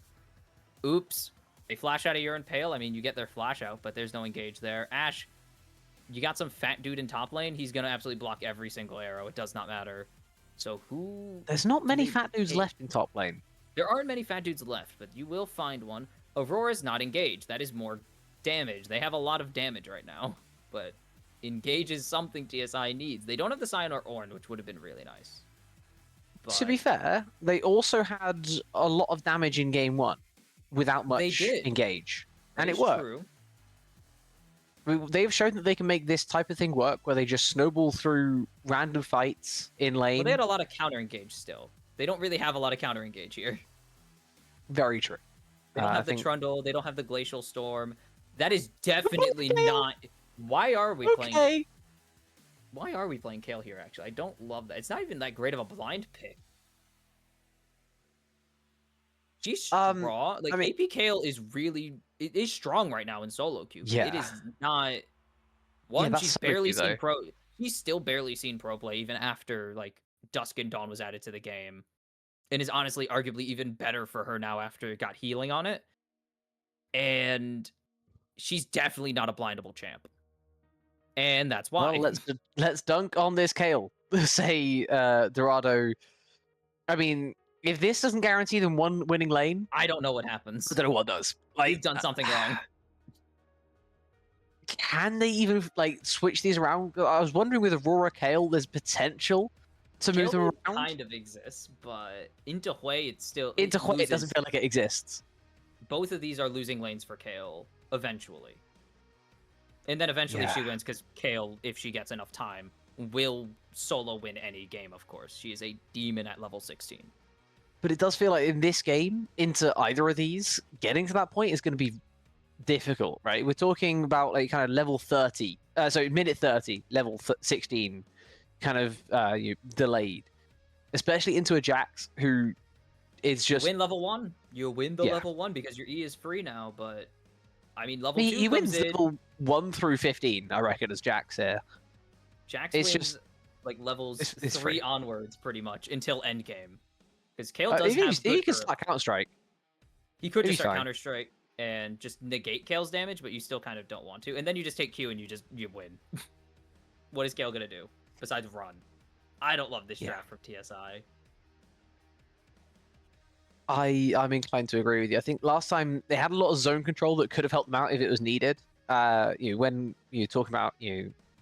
Oops. They flash out of your Impale. I mean, you get their flash out, but there's no Engage there. Ashe, you got some fat dude in top lane. He's going to absolutely block every single arrow. It does not matter. So who... There's not many fat dudes left in top lane. There aren't many fat dudes left, but you will find one. Aurora's not Engaged. That is more damage. They have a lot of damage right now, but Engage is something TSI needs. They don't have the Scion or Ornn, which would have been really nice. But... To be fair, they also had a lot of damage in game one without much Engage. And it worked. True. They've shown that they can make this type of thing work, where they just snowball through random fights in lane. Well, they had a lot of counter engage still. They don't really have a lot of counter engage here. Very true. They don't have the Trundle. They don't have the Glacial Storm. That is definitely not. Why are we playing? Why are we playing Kayle here? Actually, I don't love that. It's not even that great of a blind pick. She's strong. Like, I mean, AP Kayle is really strong right now in solo queue. Yeah. It is not. She's barely seen pro. She's still barely seen pro play even after like Dusk and Dawn was added to the game, and is honestly arguably even better for her now after it got healing on it. And she's definitely not a blindable champ, and that's why. Well, let's dunk on this Kayle. Say Dorado. I mean, if this doesn't guarantee them one winning lane, I don't know what happens. I don't know what does. Like, you've done something wrong. Can they even like switch these around? I was wondering with Aurora Kayle, there's potential to move them around. Kind of exists, but into Hui, it's still it doesn't feel like it exists. Both of these are losing lanes for Kayle eventually, and then eventually she wins because Kayle, if she gets enough time, will solo win any game. Of course, she is a demon at level 16. But it does feel like in this game, into either of these, getting to that point is going to be difficult, right? We're talking about like kind of level 30, so minute 30, level 16, kind of delayed, especially into a Jax who is just... You win level 1. You win the level 1 because your E is free now, but I mean, level 2 he comes wins level 1 through 15, I reckon, as Jax here. Jax wins just like levels 3 onwards, pretty much, until endgame. Because Kayle does have he can start Counter-Strike. He could just start Counter-Strike and just negate Kayle's damage, but you still kind of don't want to. And then you just take Q and you win. What is Kayle gonna do besides run? I don't love this draft from TSI. I'm inclined to agree with you. I think last time they had a lot of zone control that could have helped them out if it was needed. When you're talking about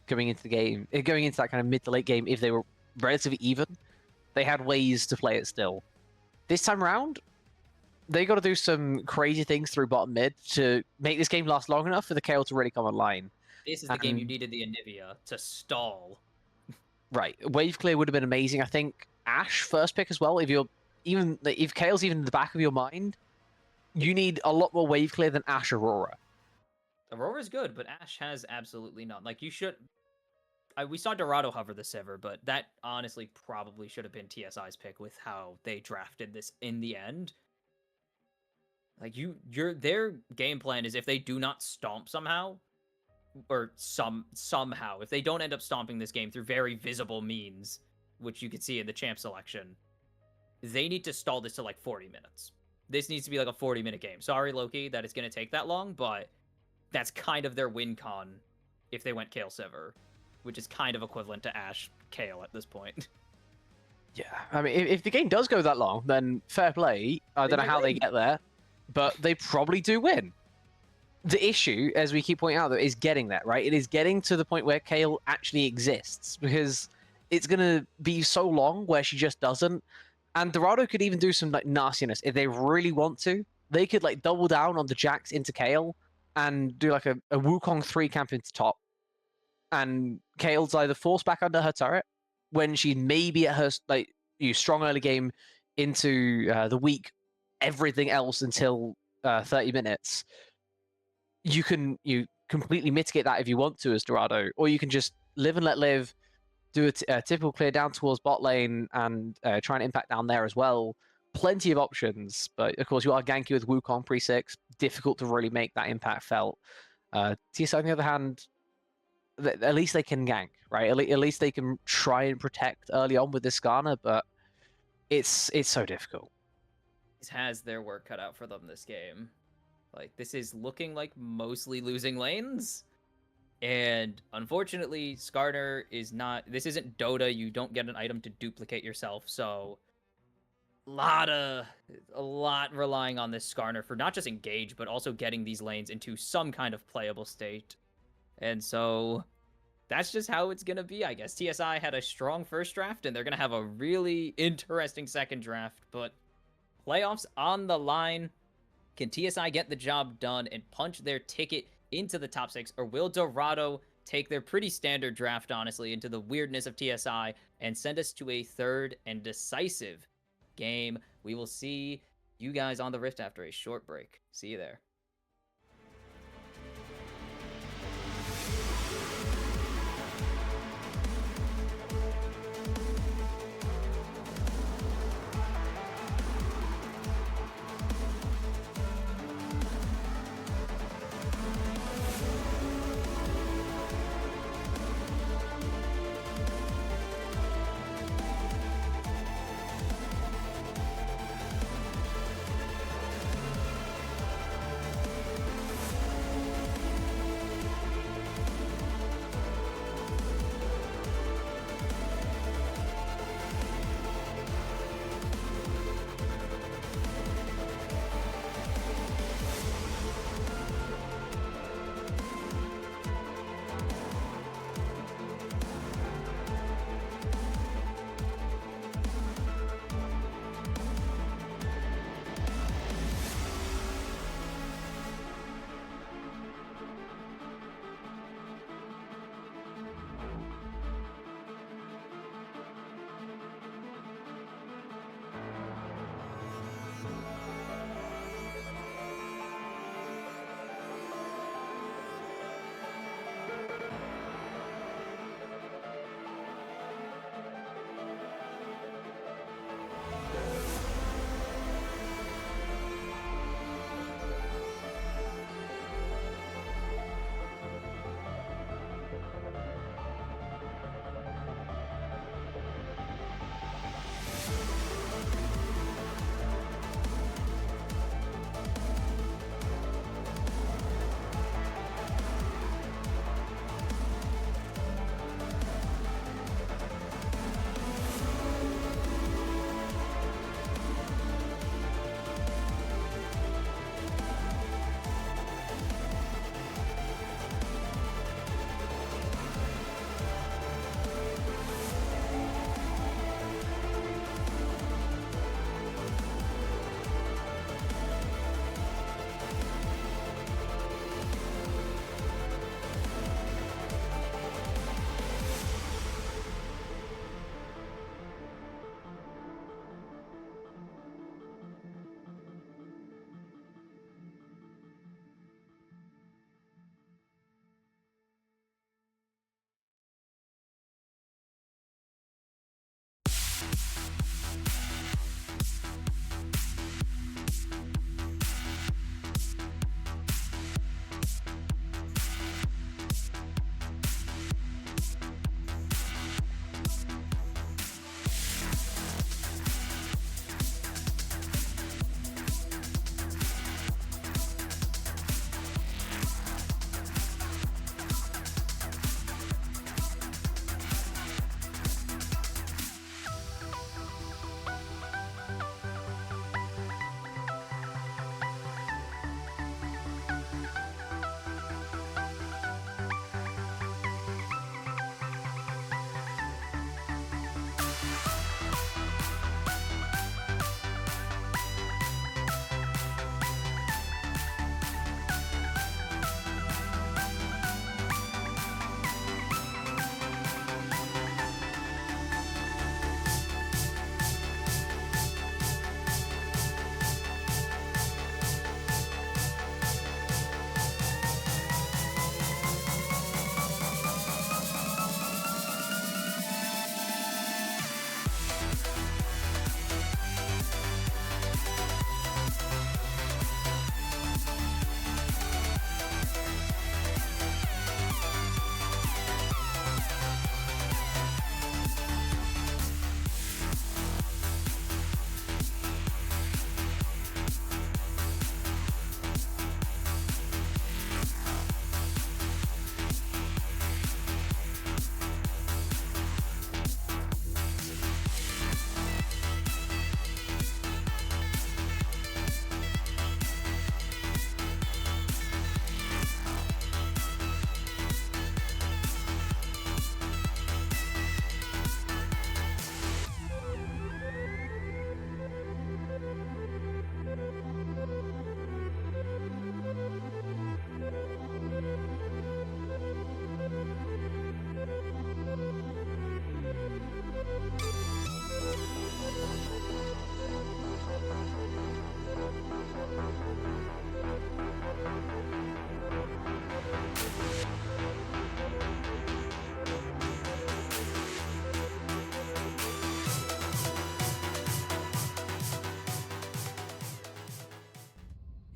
going into the game, going into that kind of mid to late game, if they were relatively even, they had ways to play it still. This time around, they got to do some crazy things through bottom mid to make this game last long enough for the Kayle to really come online. This is the game you needed the Anivia to stall. Right, wave clear would have been amazing. I think Ashe first pick as well. If Kayle's even in the back of your mind, you need a lot more wave clear than Ashe Aurora. Aurora's good, but Ashe has absolutely none. Like, you should... we saw Dorado hover the Sivir, but that honestly probably should have been TSI's pick with how they drafted this in the end. Like, their game plan is if they do not stomp somehow, or somehow, if they don't end up stomping this game through very visible means, which you can see in the champ selection, they need to stall this to like 40 minutes. This needs to be like a 40-minute game. Sorry, Loki, that it's going to take that long, but that's kind of their win con if they went Kayle Sivir, which is kind of equivalent to Ashe Kayle at this point. Yeah, I mean, if the game does go that long, then fair play. I don't know how they get there, but they probably do win. The issue, as we keep pointing out, though, is getting there, right? It is getting to the point where Kayle actually exists, because it's going to be so long where she just doesn't. And Dorado could even do some like nastiness if they really want to. They could like double down on the Jax into Kayle and do like a Wukong 3 camp into top. And Kayle's either forced back under her turret when she may be at her strong early game into the weak everything else until 30 minutes. You completely mitigate that if you want to as Dorado, or you can just live and let live, do a typical clear down towards bot lane and try and impact down there as well. Plenty of options, but of course you are ganky with Wukong pre-6. Difficult to really make that impact felt. TSI on the other hand, at least they can gank, right? At least they can try and protect early on with this Skarner, but it's so difficult. This has their work cut out for them this game. Like, this is looking like mostly losing lanes. And unfortunately, Skarner is not... This isn't Dota. You don't get an item to duplicate yourself. So, a lot relying on this Skarner for not just engage, but also getting these lanes into some kind of playable state. And so, that's just how it's going to be, I guess. TSI had a strong first draft, and they're going to have a really interesting second draft. But playoffs on the line. Can TSI get the job done and punch their ticket into the top 6, or will Dorado take their pretty standard draft, honestly, into the weirdness of TSI and send us to a third and decisive game? We will see you guys on the Rift after a short break. See you there.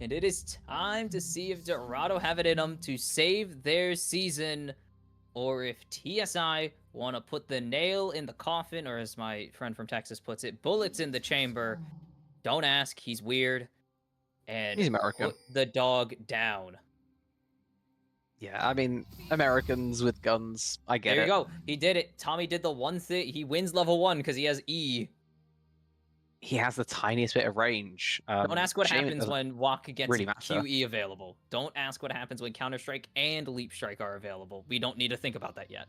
And it is time to see if Dorado have it in them to save their season, or if TSI want to put the nail in the coffin, or as my friend from Texas puts it, bullets in the chamber. Don't ask, he's weird. And He's American. put the dog down. Yeah, I mean, Americans with guns, I get it. There you go. He did it. Tommy did the one thing. He wins level 1 because he has E. He has the tiniest bit of range. Don't ask what happens when Walk gets really QE available. Don't ask what happens when Counter-Strike and Leap Strike are available. We don't need to think about that yet.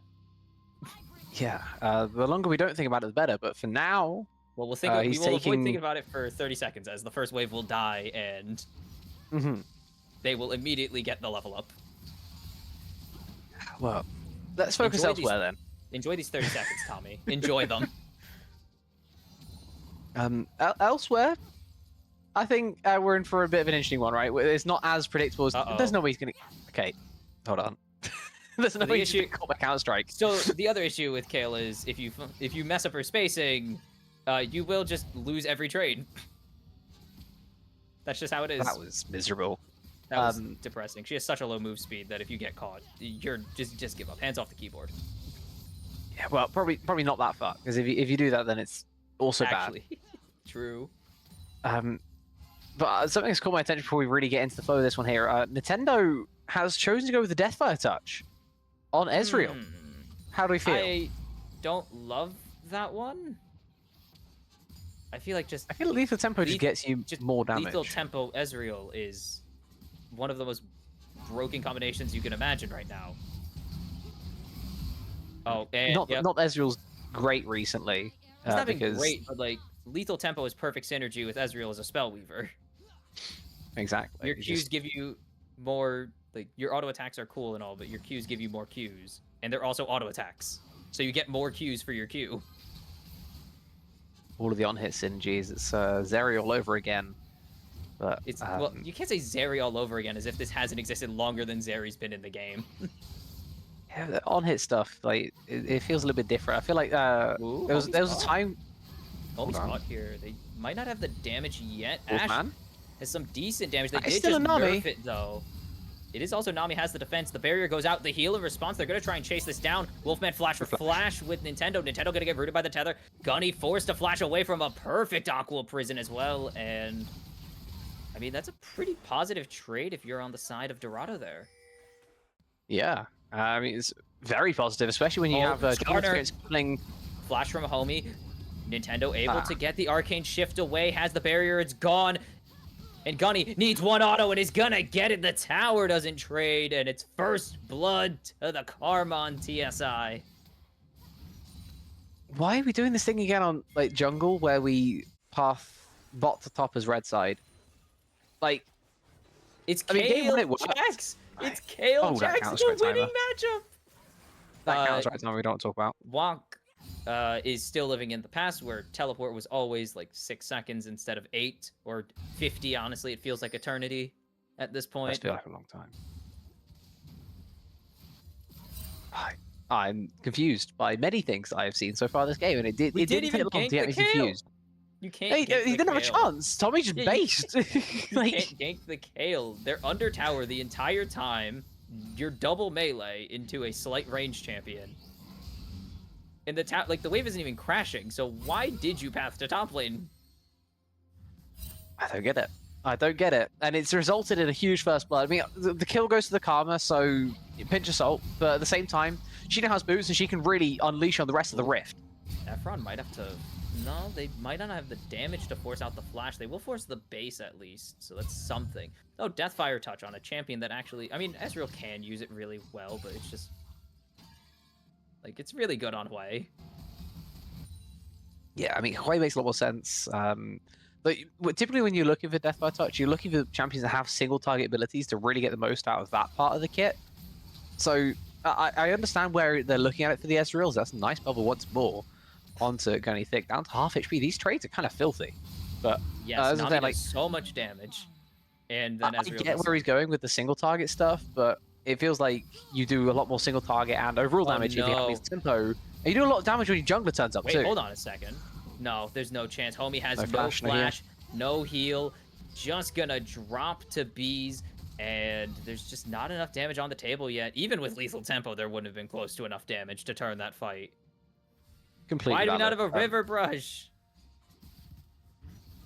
Yeah, the longer we don't think about it, the better. But for now, well, we'll think. We will avoid thinking about it for 30 seconds, as the first wave will die, and they will immediately get the level up. Well, let's focus elsewhere then. Enjoy these 30 seconds, Tommy. Enjoy them. Elsewhere, I think we're in for a bit of an interesting one, right? It's not as predictable as... There's no way he's going to... Okay, hold on. There's no way he's going to get caught by Counter-Strike. So the other issue with Kale is if you mess up her spacing, you will just lose every trade. That's just how it is. That was miserable. That was depressing. She has such a low move speed that if you get caught, you're just give up. Hands off the keyboard. Yeah, well, probably not that far, because if you do that, then it's also actually bad. True. But something that's caught my attention before we really get into the flow of this one here. Nintendo has chosen to go with the Deathfire touch on Ezreal. How do we feel? I don't love that one. I feel like lethal tempo just gets you more damage. Lethal tempo Ezreal is one of the most broken combinations you can imagine right now. Oh, and not Ezreal's great recently. It's not been great, but like lethal tempo is perfect synergy with Ezreal as a spell weaver. Exactly. Your Qs give you more, like your auto attacks are cool and all, but your Qs give you more Qs, and they're also auto attacks, so you get more Qs for your Q. All of the on-hit synergies. It's Zeri all over again. But it's well, you can't say Zeri all over again as if this hasn't existed longer than Zeri's been in the game. Yeah, the on-hit stuff, like it feels a little bit different. I feel like there was a time. Homie spot here. They might not have the damage yet. Wolfman has some decent damage. They did still just a Nami. nerf it though. It is also Nami has the defense. The barrier goes out. The heal in response. They're gonna try and chase this down. Wolfman flash for flash with Nintendo. Nintendo gonna get rooted by the tether. Gunny forced to flash away from a perfect Aqua Prison as well. And I mean that's a pretty positive trade if you're on the side of Dorado there. Yeah, I mean it's very positive, especially when you have playing flash from a homie. Nintendo able to get the arcane shift away. Has the barrier. It's gone. And Gunny needs one auto and is gonna get it. The tower doesn't trade, and it's first blood to the Karma on TSI. Why are we doing this thing again on like jungle where we path bot to top as red side? Like, it's Kale Jax. It's Kale Jax. It's a winning matchup. That counts right time we don't talk about. Wonk is still living in the past where teleport was always like 6 seconds instead of 8 or 50. Honestly, it feels like eternity at this point. It feels like a long time. I'm confused by many things I have seen so far this game, and it didn't take long to get me confused. You can't. He didn't have a chance. Tommy just based. You can't gank the Kale. They're under tower the entire time. You're double melee into a slight range champion. And the wave isn't even crashing, so why did you path to top lane? I don't get it. I don't get it. And it's resulted in a huge first blood. I mean, the kill goes to the Karma, so pinch of salt, but at the same time, she now has boots and she can really unleash on the rest of the Rift. Efron might have to... No, they might not have the damage to force out the flash. They will force the base at least, so that's something. Oh, Deathfire touch on a champion that actually... I mean, Ezreal can use it really well, but it's just... Like, it's really good on Hui. Yeah, I mean, Hui makes a lot more sense. But typically when you're looking for Deathfire touch, you're looking for champions that have single target abilities to really get the most out of that part of the kit. So I understand where they're looking at it for the Ezreals. That's a nice bubble once more onto Gunny Thick. Down to half HP. These trades are kind of filthy. But yes, Nami does so much damage. And then Ezreal I get where he's going with the single target stuff, but it feels like you do a lot more single target and overall damage if you have his tempo. And you do a lot of damage when your jungler turns up too. Wait, hold on a second. No, there's no chance. Homie has no flash, no heal. just gonna drop to Bees, and there's just not enough damage on the table yet. Even with lethal tempo, there wouldn't have been close to enough damage to turn that fight. Completely Why do we not valid. have a River Brush?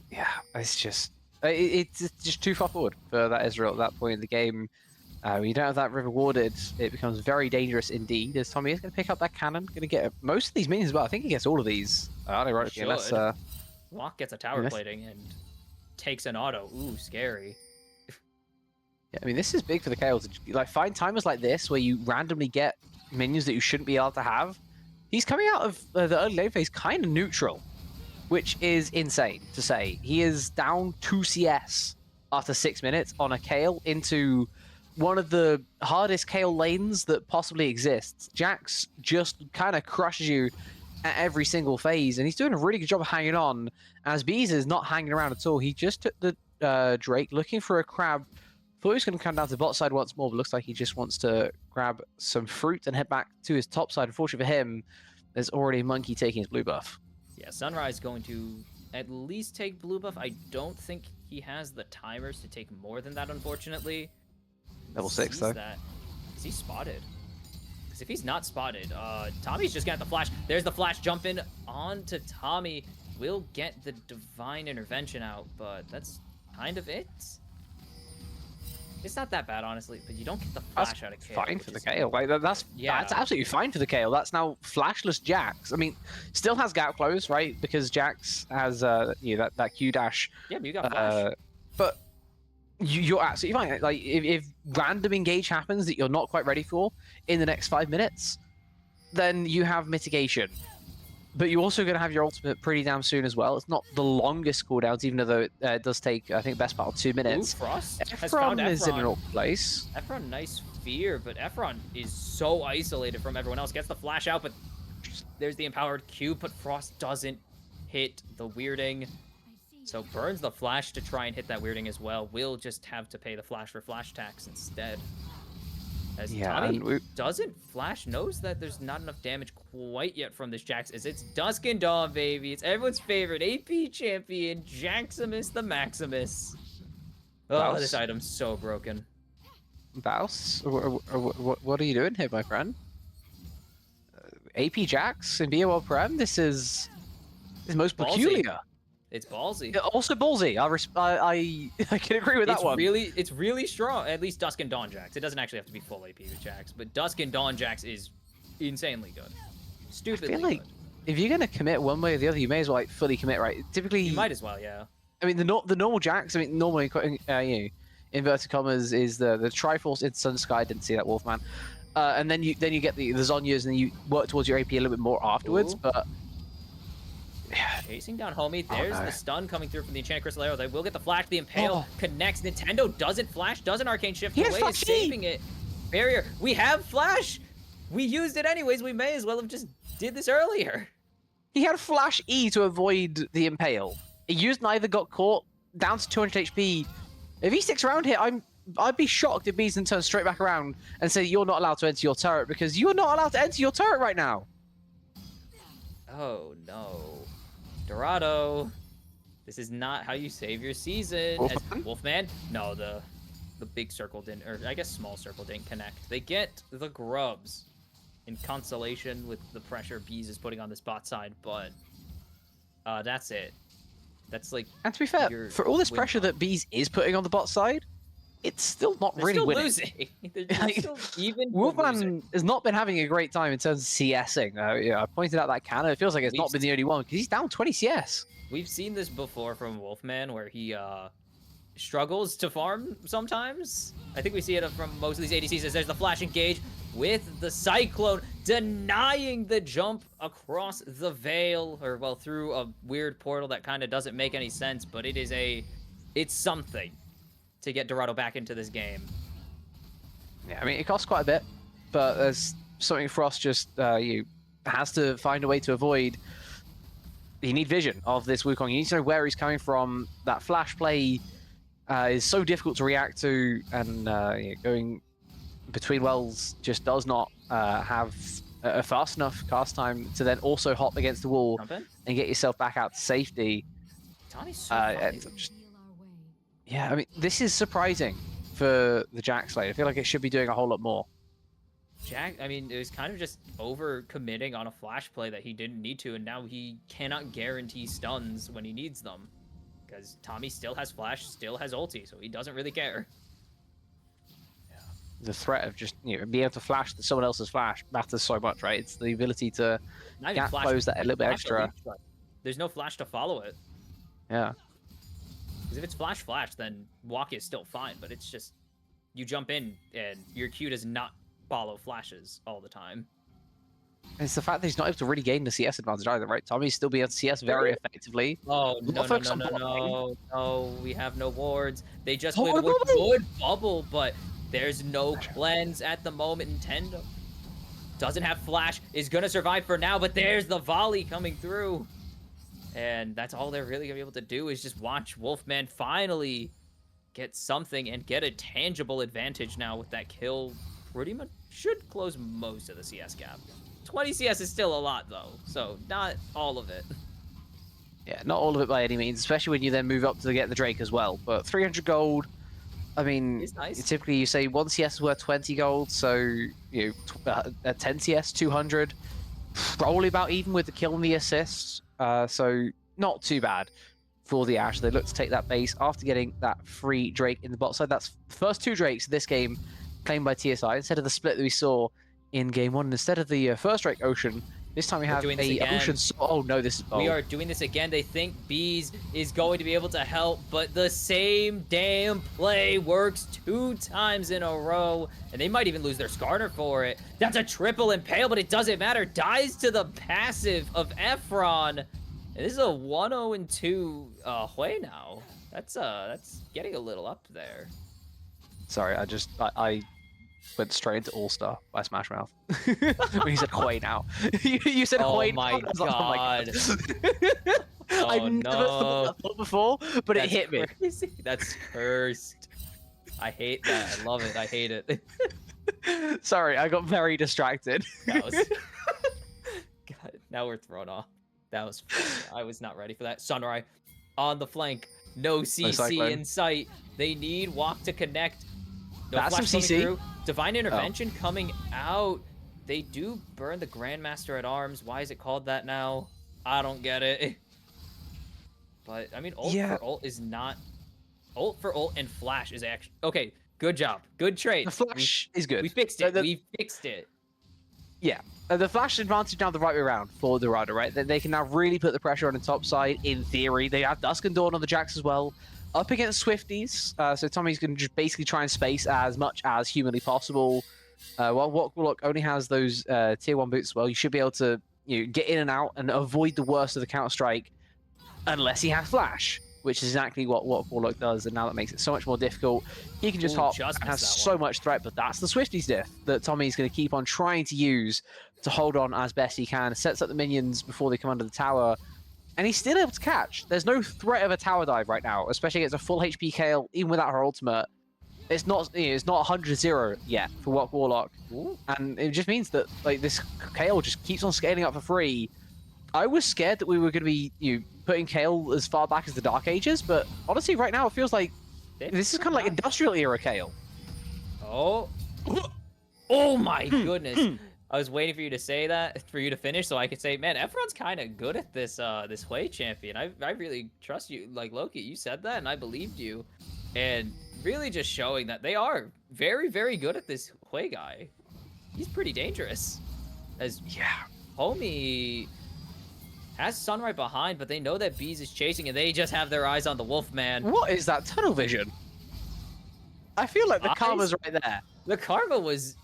Yeah, it's just too far forward for that Ezreal at that point in the game. When you don't have that river warded, it becomes very dangerous indeed. As Tommy is going to pick up that cannon, going to get most of these minions as well. I think he gets all of these. Ironically, unless Locke gets a tower plating and takes an auto. Ooh, scary. Yeah, I mean, this is big for the KO to like find timers like this where you randomly get minions that you shouldn't be able to have. He's coming out of the early lane phase kind of neutral, which is insane to say. He is down 2 CS after 6 minutes on a Kayle into one of the hardest Kayle lanes that possibly exists. Jax just kind of crushes you at every single phase, and he's doing a really good job of hanging on, as Bees is not hanging around at all. He just took the Drake, looking for a crab. Thought he was going to come down to the bot side once more, but looks like he just wants to grab some fruit and head back to his top side. Unfortunately for him, there's already a monkey taking his blue buff. Yeah, Sunrise going to at least take blue buff. I don't think he has the timers to take more than that, unfortunately. Level 6, though. Is he spotted? Because if he's not spotted, Tommy's just got the flash. There's the flash jump in onto Tommy. Will get the divine intervention out, but that's kind of it. It's not that bad, honestly, but you don't get the flash out of Kayle. Fine for the Kayle. Like, that's absolutely fine for the Kayle. That's now flashless Jax. I mean, still has gap close, right? Because Jax has that Q dash. Yeah, but you got flash. But you're absolutely fine. Like, if random engage happens that you're not quite ready for in the next 5 minutes, then you have mitigation. But you're also going to have your ultimate pretty damn soon as well. It's not the longest cooldowns, even though it does take, I think, best part of 2 minutes. Ooh, Frost Efron is in an awkward place. Efron, nice fear, but Efron is so isolated from everyone else. Gets the flash out, but there's the empowered Q, but Frost doesn't hit the weirding. So burns the flash to try and hit that weirding as well. Will just have to pay the flash for flash tax instead. As Tommy doesn't flash, knows that there's not enough damage quite yet from this Jax, as it's Dusk and Dawn, baby. It's everyone's favorite AP champion, Jaximus the Maximus. Oh, this item's so broken. Baus? What are you doing here, my friend? AP Jax in BOL Prem? This is most peculiar. It's ballsy. Also ballsy. I can agree with that one. It's really strong. At least Dusk and Dawn Jax. It doesn't actually have to be full AP with Jax, but Dusk and Dawn Jax is insanely good. Stupidly I feel like good. If you're gonna commit one way or the other, you may as well fully commit, right? Typically, you might as well, yeah. I mean, the normal Jax. I mean, normally, inverted commas is the Triforce in Sun Sky. Didn't see that Wolfman. And then you get the Zhonya's, and then you work towards your AP a little bit more afterwards. Ooh. But chasing down homie. There's the stun coming through from the Enchanted Crystal Arrow. They will get the flash. The Impale connects. Nintendo doesn't flash, doesn't Arcane Shift away, is saving it. Barrier. We have flash. We used it anyways. We may as well have just did this earlier. He had flash E to avoid the Impale. He used neither, got caught, down to 200 HP. If he sticks around here, I'd be shocked if Bees didn't turn straight back around and say you're not allowed to enter your turret, because you're not allowed to enter your turret right now. Oh no. Dorado, this is not how you save your season. Wolfman? Wolfman? No, the big circle didn't, or I guess small circle didn't connect. They get the grubs in consolation with the pressure Bees is putting on this bot side, but that's it. That's like. And to be fair, for all this pressure that Bees is putting on the bot side, it's still not They're really still winning. Losing. They're still even Wolfman losing. has not been having a great time in terms of CSing. I pointed out that cannon. It feels like it's not been the only one, because he's down 20 CS. We've seen this before from Wolfman, where he struggles to farm sometimes. I think we see it from most of these ADCs, as there's the flash engage with the Cyclone, denying the jump across the veil, or well, through a weird portal that kind of doesn't make any sense, but it's something to get Dorado back into this game. Yeah, I mean, it costs quite a bit, but there's something Frost just has to find a way to avoid. You need vision of this Wukong. You need to know where he's coming from. That flash play is so difficult to react to, and going between wells just does not have a fast enough cast time to then also hop against the wall and get yourself back out to safety. Tommy's so funny. Yeah, I mean, this is surprising for the Jax lane. I feel like it should be doing a whole lot more. Jack, I mean, it was kind of just over committing on a flash play that he didn't need to, and now he cannot guarantee stuns when he needs them. Because Tommy still has flash, still has ulti, so he doesn't really care. Yeah. The threat of just, you know, being able to flash someone else's flash matters so much, right? It's the ability to gap close that a little bit extra. There's no flash to follow it. Yeah. Because if it's flash, then walk is still fine, but it's just, you jump in and your Q does not follow flashes all the time. And it's the fact that he's not able to really gain the CS advantage either, right? Tommy's still being able to CS very effectively. Oh, no, we have no wards. They just played a good bubble, but there's no cleanse at the moment. Nintendo doesn't have flash, is going to survive for now, but there's the volley coming through. And that's all they're really going to be able to do is just watch Wolfman finally get something and get a tangible advantage now with that kill. Pretty much should close most of the CS gap. 20 CS is still a lot, though, so not all of it. Yeah, not all of it by any means, especially when you then move up to get the Drake as well. But 300 gold, I mean, nice. Typically you say 1 CS is worth 20 gold, so, you know, 10 CS, 200. Probably about even with the kill and the assists, so not too bad for the Ashe. They look to take that base after getting that free Drake in the bot side. That's the first 2 Drakes this game claimed by TSI, instead of the split that we saw in game 1. Instead of the first Drake Ocean, this time we have a Ocean. Oh no, this is BOL. We are doing this again. They think Bees is going to be able to help, but the same damn play works 2 times in a row, and they might even lose their Skarner for it. That's a triple impale, but it doesn't matter. Dies to the passive of Efron. And this is a 1-0-2 Hui now. That's getting a little up there. Sorry, I went straight into All-Star by Smash Mouth. When you said Hui now. you said Hui now. God. Oh my god. I never thought that before, but it hit me. That's cursed. I hate that. I love it. I hate it. Sorry, I got very distracted. That was... God, now we're thrown off. That was funny. I was not ready for that. Sunrai on the flank. No CC in sight. They need walk to connect. No That's some flash CC. Through. Divine Intervention coming out. They do burn the Grandmaster at arms. Why is it called that now? I don't get it. But, I mean, ult for ult is not... Ult for ult and flash is actually... Okay, good job. Good trade. The flash is good. We fixed it. We fixed it. Yeah. The flash advantage now the right way around for Dorado, right? They can now really put the pressure on the top side, in theory. They have Dusk and Dawn on the Jax as well. Up against Swifties, so Tommy's going to just basically try and space as much as humanly possible. While Warlock only has those tier 1 boots as well, you should be able to get in and out and avoid the worst of the Counter-Strike unless he has Flash, which is exactly what Warlock does, and now that makes it so much more difficult. He can just hop and has so much threat, but that's the Swifties diff that Tommy's going to keep on trying to use to hold on as best he can. Sets up the minions before they come under the tower, and he's still able to catch. There's no threat of a tower dive right now, especially against a full HP Kayle, even without her ultimate. It's not 100-0 yet for Warlock. Ooh. And it just means that this Kayle just keeps on scaling up for free. I was scared that we were going to be putting Kayle as far back as the Dark Ages, but honestly, right now it feels like this is kind of like Industrial era Kayle. Oh, oh my goodness! I was waiting for you to say that, for you to finish, so I could say, man, Efron's kind of good at this this Hui champion. I really trust you, like Loki. You said that, and I believed you, and really just showing that they are very, very good at this Hui guy. He's pretty dangerous. As homie has Sun right behind, but they know that Bees is chasing, and they just have their eyes on the Wolfman. What is that tunnel vision? I feel like the karma's right there. The karma was...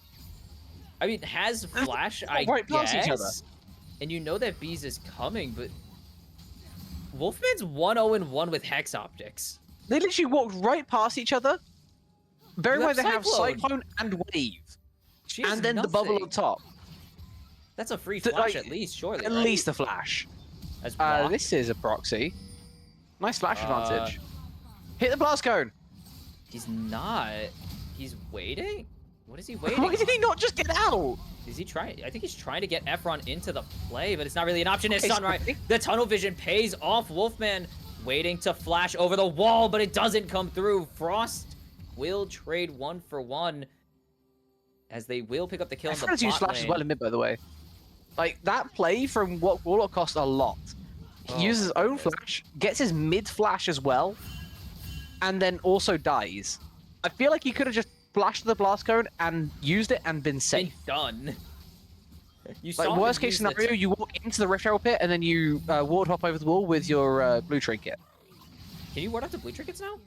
I mean, has Flash, I guess. Each other. And you know that Bees is coming, but... Wolfman's 1-0-1 with Hex Optics. They literally walked right past each other. Bear in mind they have Cyclone and Wave. And then the bubble on top. That's a free flash at least, surely. At least a flash. This is a proxy. Nice flash advantage. Hit the blast cone. He's not. He's waiting? What is he waiting? Why did he not just get out? Is he trying? I think he's trying to get Efron into the play, but it's not really an option. It's Sunrise. The tunnel vision pays off. Wolfman waiting to flash over the wall, but it doesn't come through. Frost will trade 1-for-1 as they will pick up the kill in the bot use flash lane. as well in mid, by the way. Like, that play from what Warlock cost a lot. He uses his own flash, gets his mid flash as well, and then also dies. I feel like he could have just flashed the blast cone and used it and been safe. Done. You like, saw worst case scenario, you walk into the Rift Herald pit and then you ward hop over the wall with your blue trinket. Can you ward up to blue trinkets now?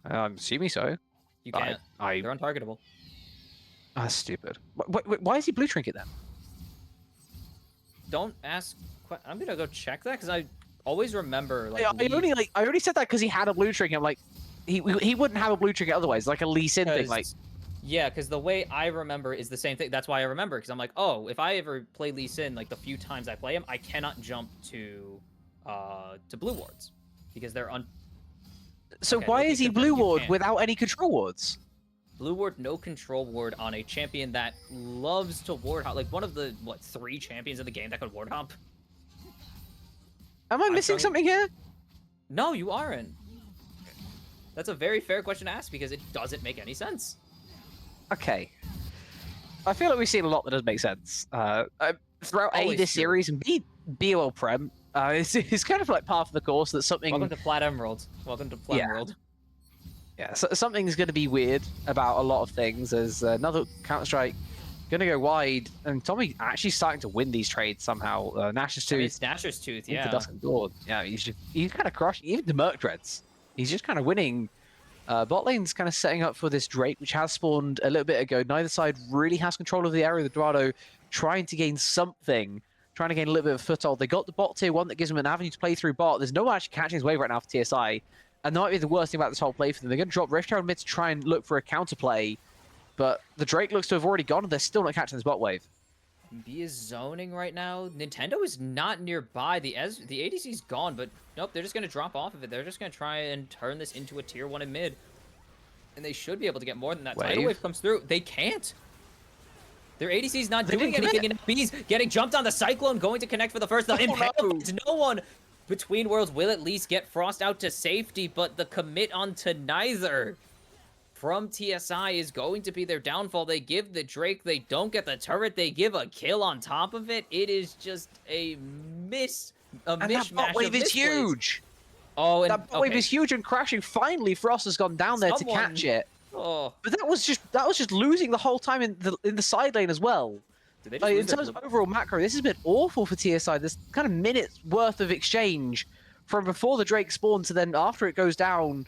I'm assuming so. You can't. They're untargetable. That's stupid. Why is he blue trinket then? Don't ask. I'm gonna go check that because I always remember. Like, I only said that because he had a blue trinket. I'm like, he wouldn't have a blue trinket otherwise. Like a Lee Sin thing. Like, yeah, because the way I remember is the same thing. That's why I remember, because I'm like, oh, if I ever play Lee Sin, like the few times I play him, I cannot jump to blue wards because they're So why is he blue ward without any control wards? Blue ward, no control ward on a champion that loves to ward hop. Like one of the 3 champions in the game that could ward hop. Am I missing something here? No, you aren't. That's a very fair question to ask because it doesn't make any sense. Okay. I feel like we've seen a lot that doesn't make sense. Throughout this series and BOL Prem, it's kind of like part of the course that something... Welcome to Plat Emerald. Welcome to Plat Emerald. Yeah, so something's going to be weird about a lot of things. There's another Counter-Strike going to go wide, and Tommy actually starting to win these trades somehow. Nash's Tooth. It's Nash's Tooth, yeah. Dusk and Dawn. Yeah, he's kind of crushing, even the Merc Dreads. He's just kind of winning. Bot lane's kind of setting up for this Drake, which has spawned a little bit ago. Neither side really has control of the area. The Dorado trying to gain something, trying to gain a little bit of foothold. They got the bot tier 1 that gives them an avenue to play through bot. There's no one actually catching his wave right now for TSI. And that might be the worst thing about this whole play for them. They're going to drop Rift Herald mid to try and look for a counterplay. But the Drake looks to have already gone, and they're still not catching this bot wave. B is zoning right now. Nintendo is not nearby. The ADC's gone, but nope, they're just going to drop off of it. They're just going to try and turn this into a tier 1 in mid. And they should be able to get more than that. Tidal wave comes through. They can't. Their ADC's not doing anything, and B's getting jumped on the Cyclone, going to connect for the first time. No one between worlds will at least get Frost out to safety, but the commit onto neither from TSI is going to be their downfall. They give the Drake, they don't get the turret, they give a kill on top of it. It is just a mishmash. That bot wave is huge. Oh, and that bot wave is huge and crashing. Finally, Frost has gone down there to catch it. Oh. But that was just losing the whole time in the side lane as well. Like, in terms of overall macro, this has been awful for TSI. This kind of minutes worth of exchange from before the Drake spawned to then after it goes down.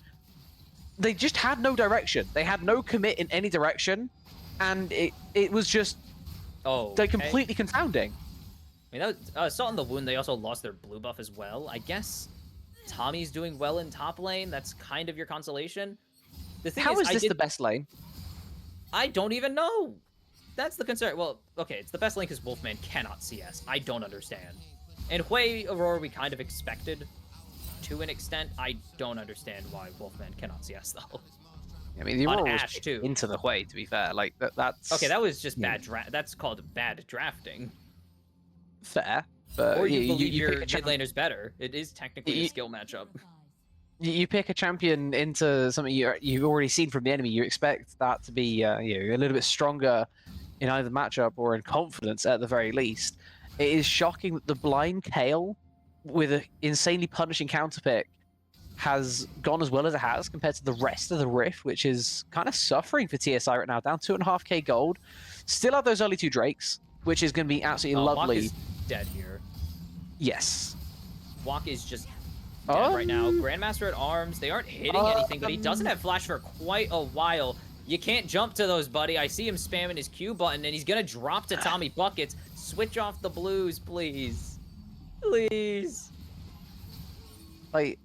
They just had no direction. They had no commit in any direction, and it was just completely confounding. I mean, that was, Salt in the Wound. They also lost their blue buff as well. I guess Tommy's doing well in top lane. That's kind of your consolation. The thing How is this the best lane? I don't even know. That's the concern. Well, okay, it's the best lane because Wolfman cannot CS. I don't understand. And Hui Aurora we kind of expected to an extent. I don't understand why Wolfman cannot CS though. I mean, the Aurora was too into the Hui, to be fair. Like that's okay. That was just bad draft. That's called bad drafting. Fair, but or you believe your mid laner's better. It is technically a skill matchup. You pick a champion into something you've already seen from the enemy. You expect that to be a little bit stronger in either matchup or in confidence at the very least. It is shocking that the blind Kale with an insanely punishing counter pick has gone as well as it has compared to the rest of the Rift, which is kind of suffering for TSI right now. Down 2.5k gold. Still have those early 2 Drakes, which is going to be absolutely lovely. Walk is dead here. Yes. Walk is just dead right now. Grandmaster at arms. They aren't hitting anything, but he doesn't have flash for quite a while. You can't jump to those, buddy. I see him spamming his Q button, and he's going to drop to Tommy Buckets. Switch off the blues, please. Please. Like,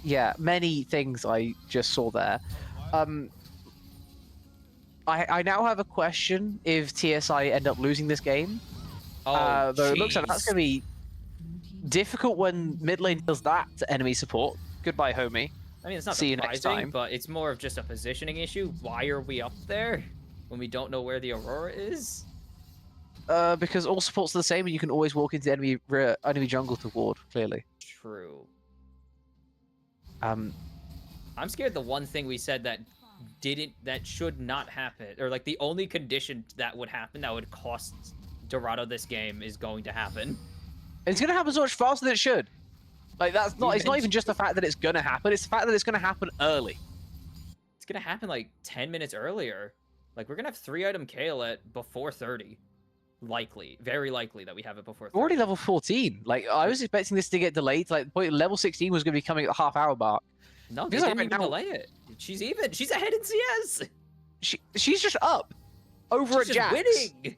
yeah, many things I just saw there. I now have a question if TSI end up losing this game. Though it looks like that's going to be difficult when mid lane does that to enemy support. Goodbye, homie. I mean, it's not See you next time. but it's more of just a positioning issue. Why are we up there when we don't know where the Aurora is? Because all supports are the same, and you can always walk into enemy jungle to ward, clearly. True. True. True. But I mean, the Aurora is just in the same position. Like, it's not like Um, I'm scared the one thing we said that should not happen, or like the only condition that would happen that would cost Dorado this game is going to happen. It's going to happen so much faster than it should. Like, that's not, it's not even just the fact that it's going to happen, it's the fact that it's going to happen early. It's going to happen like 10 minutes earlier. Like, we're going to have 3-item Kale at before 30. Likely. Very likely that we have it before 30. We're already level 14. Like, I was expecting this to get delayed. Like, level 16 was going to be coming at the half-hour mark. No, they didn't even delay it. She's even. She's ahead in CS. She's just up. Over at Jax. Winning.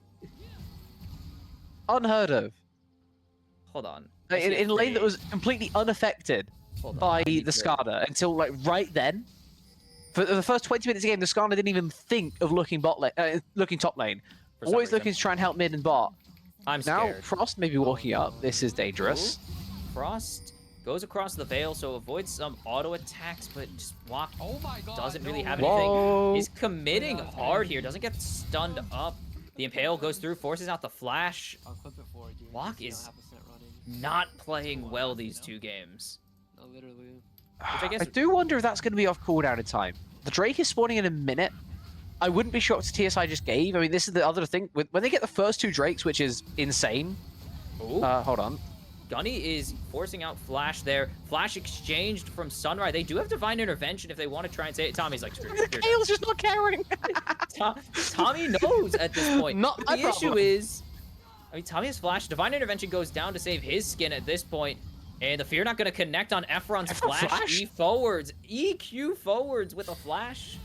Unheard of. Hold on. In a lane that was completely unaffected by the Skada until, like, right then. For the first 20 minutes of the game, the Skada didn't even think of looking looking top lane. Always looking to try and help mid and bot. I'm scared. Now, Frost may be walking up. This is dangerous. Ooh. Frost goes across the veil, so avoids some auto attacks, but just walk doesn't really have anything. He's committing hard here. Doesn't get stunned up. The Impale goes through, forces out the flash. Walk is not playing well these two games. No, literally. I do wonder if that's going to be off cooldown in time. The Drake is spawning in a minute. I wouldn't be shocked if TSI just gave. I mean, this is the other thing. When they get the first two Drakes, which is insane. Hold on. Gunny is forcing out Flash there. Flash exchanged from Sunrise. They do have Divine Intervention if they want to try and say it. Tommy's like, screw it. Kale's just not caring. Tommy knows at this point. Not the issue is, I mean, Tommy has Flash. Divine Intervention goes down to save his skin at this point. And the Fear not going to connect on Efron's Flash. E forwards. EQ forwards with a Flash.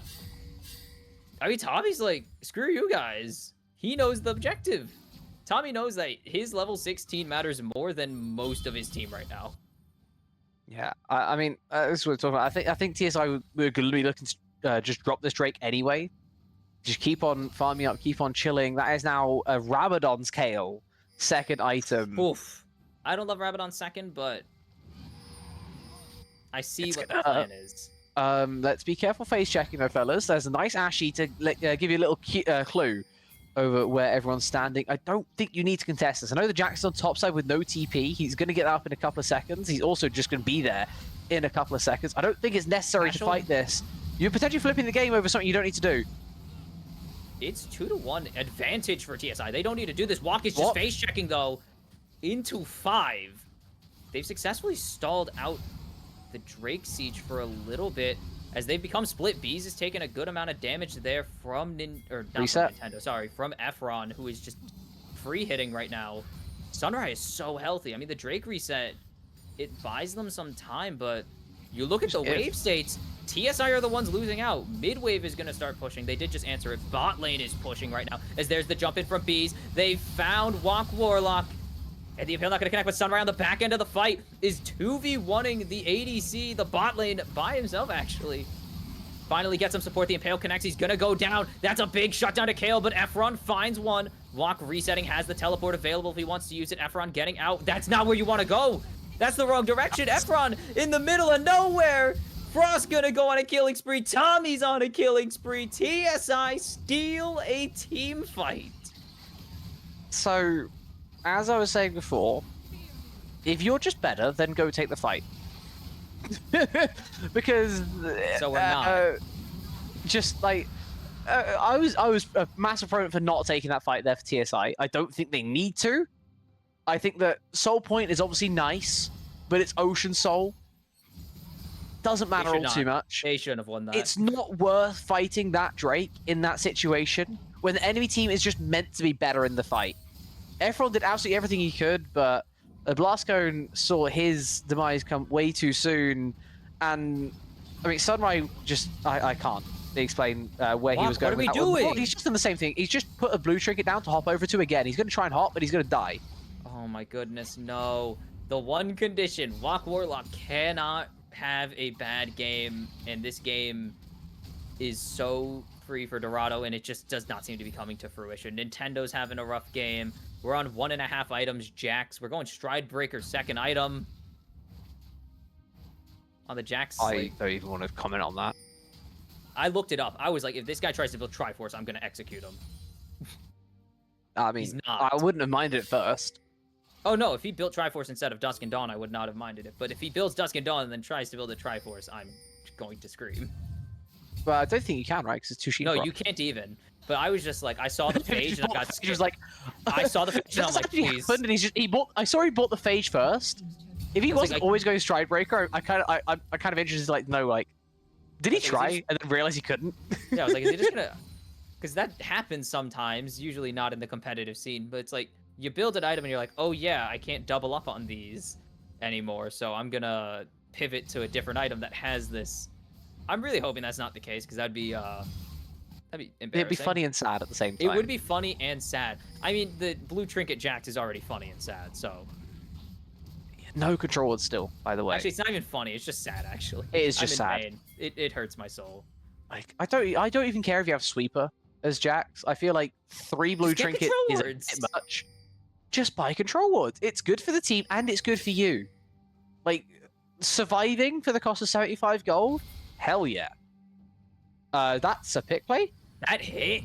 I mean, Tommy's like, screw you guys. He knows the objective. Tommy knows that his level 16 matters more than most of his team right now. Yeah, I mean, this is what we're talking about. I think TSI we're going to be looking to just drop this Drake anyway. Just keep on farming up, keep on chilling. That is now Rabadon's Kale, second item. Oof. I don't love Rabadon second, but I see what the plan is. Let's be careful face checking though, fellas. There's a nice Ashy to give you a little clue over where everyone's standing. I don't think you need to contest this. I know the Jack's on top side with no TP. He's going to get up in a couple of seconds. He's also just going to be there in a couple of seconds. I don't think it's necessary to fight this. You're potentially flipping the game over something you don't need to do. It's 2-1 advantage for TSI. They don't need to do this. Walk is just face checking though into 5. They've successfully stalled out the Drake siege for a little bit. As they've become split, Bees is taking a good amount of damage there from Nintendo, sorry, from Efron, who is just free hitting right now. Sunrise is so healthy. I mean, the Drake reset, it buys them some time, but you look at the wave states, TSI are the ones losing out. Mid-wave is going to start pushing. They did just answer it. Bot lane is pushing right now, as there's the jump in from Bees. They found Walk Warlock. And the Impale not going to connect with Sunrise on the back end of the fight. Is 2v1ing the ADC, the bot lane, by himself, actually. Finally gets some support. The Impale connects. He's going to go down. That's a big shutdown to Kale, but Efron finds one. Walk resetting, has the teleport available if he wants to use it. Efron getting out. That's not where you want to go. That's the wrong direction. Efron in the middle of nowhere. Frost going to go on a killing spree. Tommy's on a killing spree. TSI steal a team fight. So, as I was saying before, if you're just better, then go take the fight. Because so we're not. Just like I was a massive proponent for not taking that fight there for TSI. I don't think they need to. I think that Soul Point is obviously nice, but it's Ocean Soul. Doesn't matter all too much. They shouldn't have won that. It's not worth fighting that Drake in that situation when the enemy team is just meant to be better in the fight. Efron did absolutely everything he could, but Blastcone saw his demise come way too soon. And, I mean, Sunrise just... I can't explain where he was going. What are we doing? Well, he's just done the same thing. He's just put a blue trinket down to hop over to again. He's going to try and hop, but he's going to die. Oh my goodness, no. The one condition, Walk Warlock cannot have a bad game, and this game is so free for Dorado, and it just does not seem to be coming to fruition. Nintendo's having a rough game. We're on 1.5 items, Jax. We're going Stride Breaker, second item. On the Jax slate. I don't even want to comment on that. I looked it up. I was like, if this guy tries to build Triforce, I'm going to execute him. I mean, I wouldn't have minded it first. Oh no, if he built Triforce instead of Dusk and Dawn, I would not have minded it. But if he builds Dusk and Dawn and then tries to build a Triforce, I'm going to scream. But I don't think you can, right? Because it's too cheap. No, you can't even. But I was just like, I saw the Phage and I got scared. He was like, I saw the Phage and I'm like, please. And he bought. I saw he bought the Phage first. If he wasn't always going Stridebreaker, I'm kind of interested. Like, no, like, did he try and then realize he couldn't? Yeah, I was like, is he just gonna? Because that happens sometimes, usually not in the competitive scene. But it's like you build an item and you're like, oh yeah, I can't double up on these anymore, so I'm gonna pivot to a different item that has this. I'm really hoping that's not the case because that'd be embarrassing. It'd be funny and sad at the same time. It would be funny and sad. I mean, the blue trinket Jax is already funny and sad, so. No control word still, by the way. Actually, it's not even funny. It's just sad, actually. It is just sad. Pain. It hurts my soul. Like, I don't even care if you have Sweeper as Jax. I feel like 3 blue trinkets is a bit much. Just buy control wards. It's good for the team and it's good for you. Like, surviving for the cost of 75 gold? Hell yeah. That's a pick play. That hit.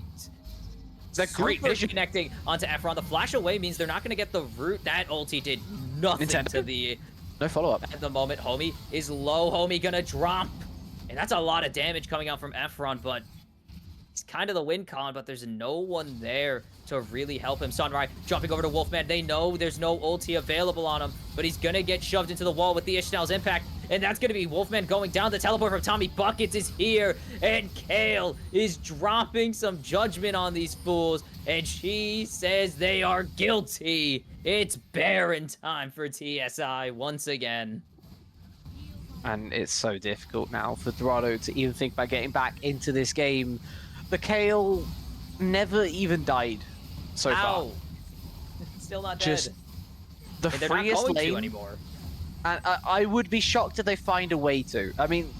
The great vision connecting onto Efron. The flash away means they're not going to get the root. That ulti did nothing to the... No follow-up. At the moment, Homie is low. Homie gonna drop. And that's a lot of damage coming out from Efron, but he's kind of the win con, but there's no one there to really help him. Sunrise jumping over to Wolfman. They know there's no ulti available on him, but he's gonna get shoved into the wall with the Ishnal's impact, and that's gonna be Wolfman going down. The teleport from Tommy Buckets is here, and Kale is dropping some judgment on these fools, and she says they are guilty. It's Baron time for TSI once again. And it's so difficult now for Dorado to even think about getting back into this game. The Kale never even died so far. Still not dead. Just the freest lane anymore. And I would be shocked if they find a way to. I mean,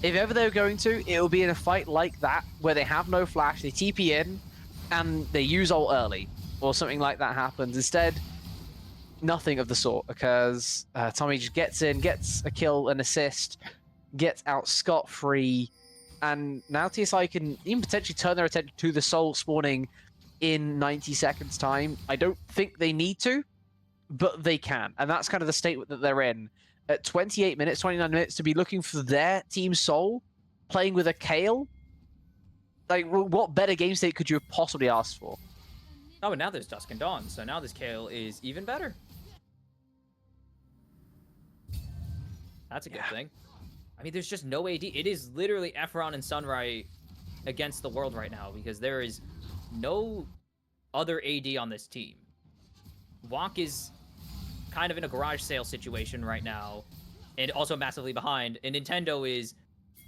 if ever they're going to, it will be in a fight like that where they have no flash, they TP in, and they use ult early, or something like that happens. Instead, nothing of the sort occurs. Tommy just gets in, gets a kill, an assist, gets out scot-free, and now TSI can even potentially turn their attention to the soul spawning in 90 seconds time. I don't think they need to, but they can, and that's kind of the state that they're in. At 28 minutes, 29 minutes, to be looking for their team soul, playing with a Kale, like, what better game state could you have possibly asked for? Oh, and now there's Dusk and Dawn, so now this Kale is even better. That's a good thing. I mean, there's just no AD. It is literally Efron and Sunrai against the world right now because there is no other AD on this team. Wok is kind of in a garage sale situation right now and also massively behind. And Nintendo is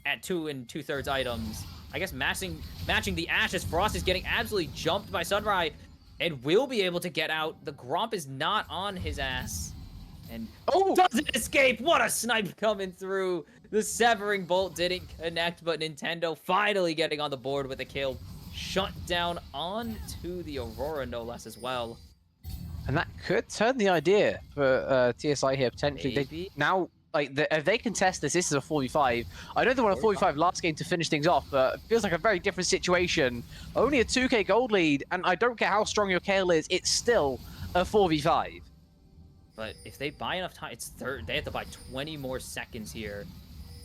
at 2 2/3 items. I guess matching the Ashe as Frost is getting absolutely jumped by Sunrai and will be able to get out. The Gromp is not on his ass. And doesn't escape. What a snipe coming through. The Severing Bolt didn't connect, but Nintendo finally getting on the board with a kill. Shut down onto the Aurora, no less, as well. And that could turn the idea for TSI here, potentially. Now, like, if they contest this, this is a 4v5. I know they won a 4v5 last game to finish things off, but it feels like a very different situation. Only a 2k gold lead, and I don't care how strong your Kale is, it's still a 4v5. But if they buy enough time, it's third. They have to buy 20 more seconds here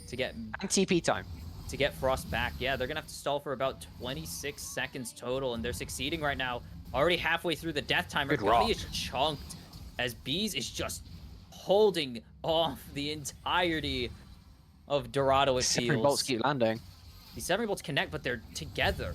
to get... And TP time. To get Frost back. Yeah, they're going to have to stall for about 26 seconds total, and they're succeeding right now. Already halfway through the death timer. Gully is chunked as Bees is just holding off the entirety of Dorado, it feels. Severing bolts keep landing. The Severing bolts connect, but they're together.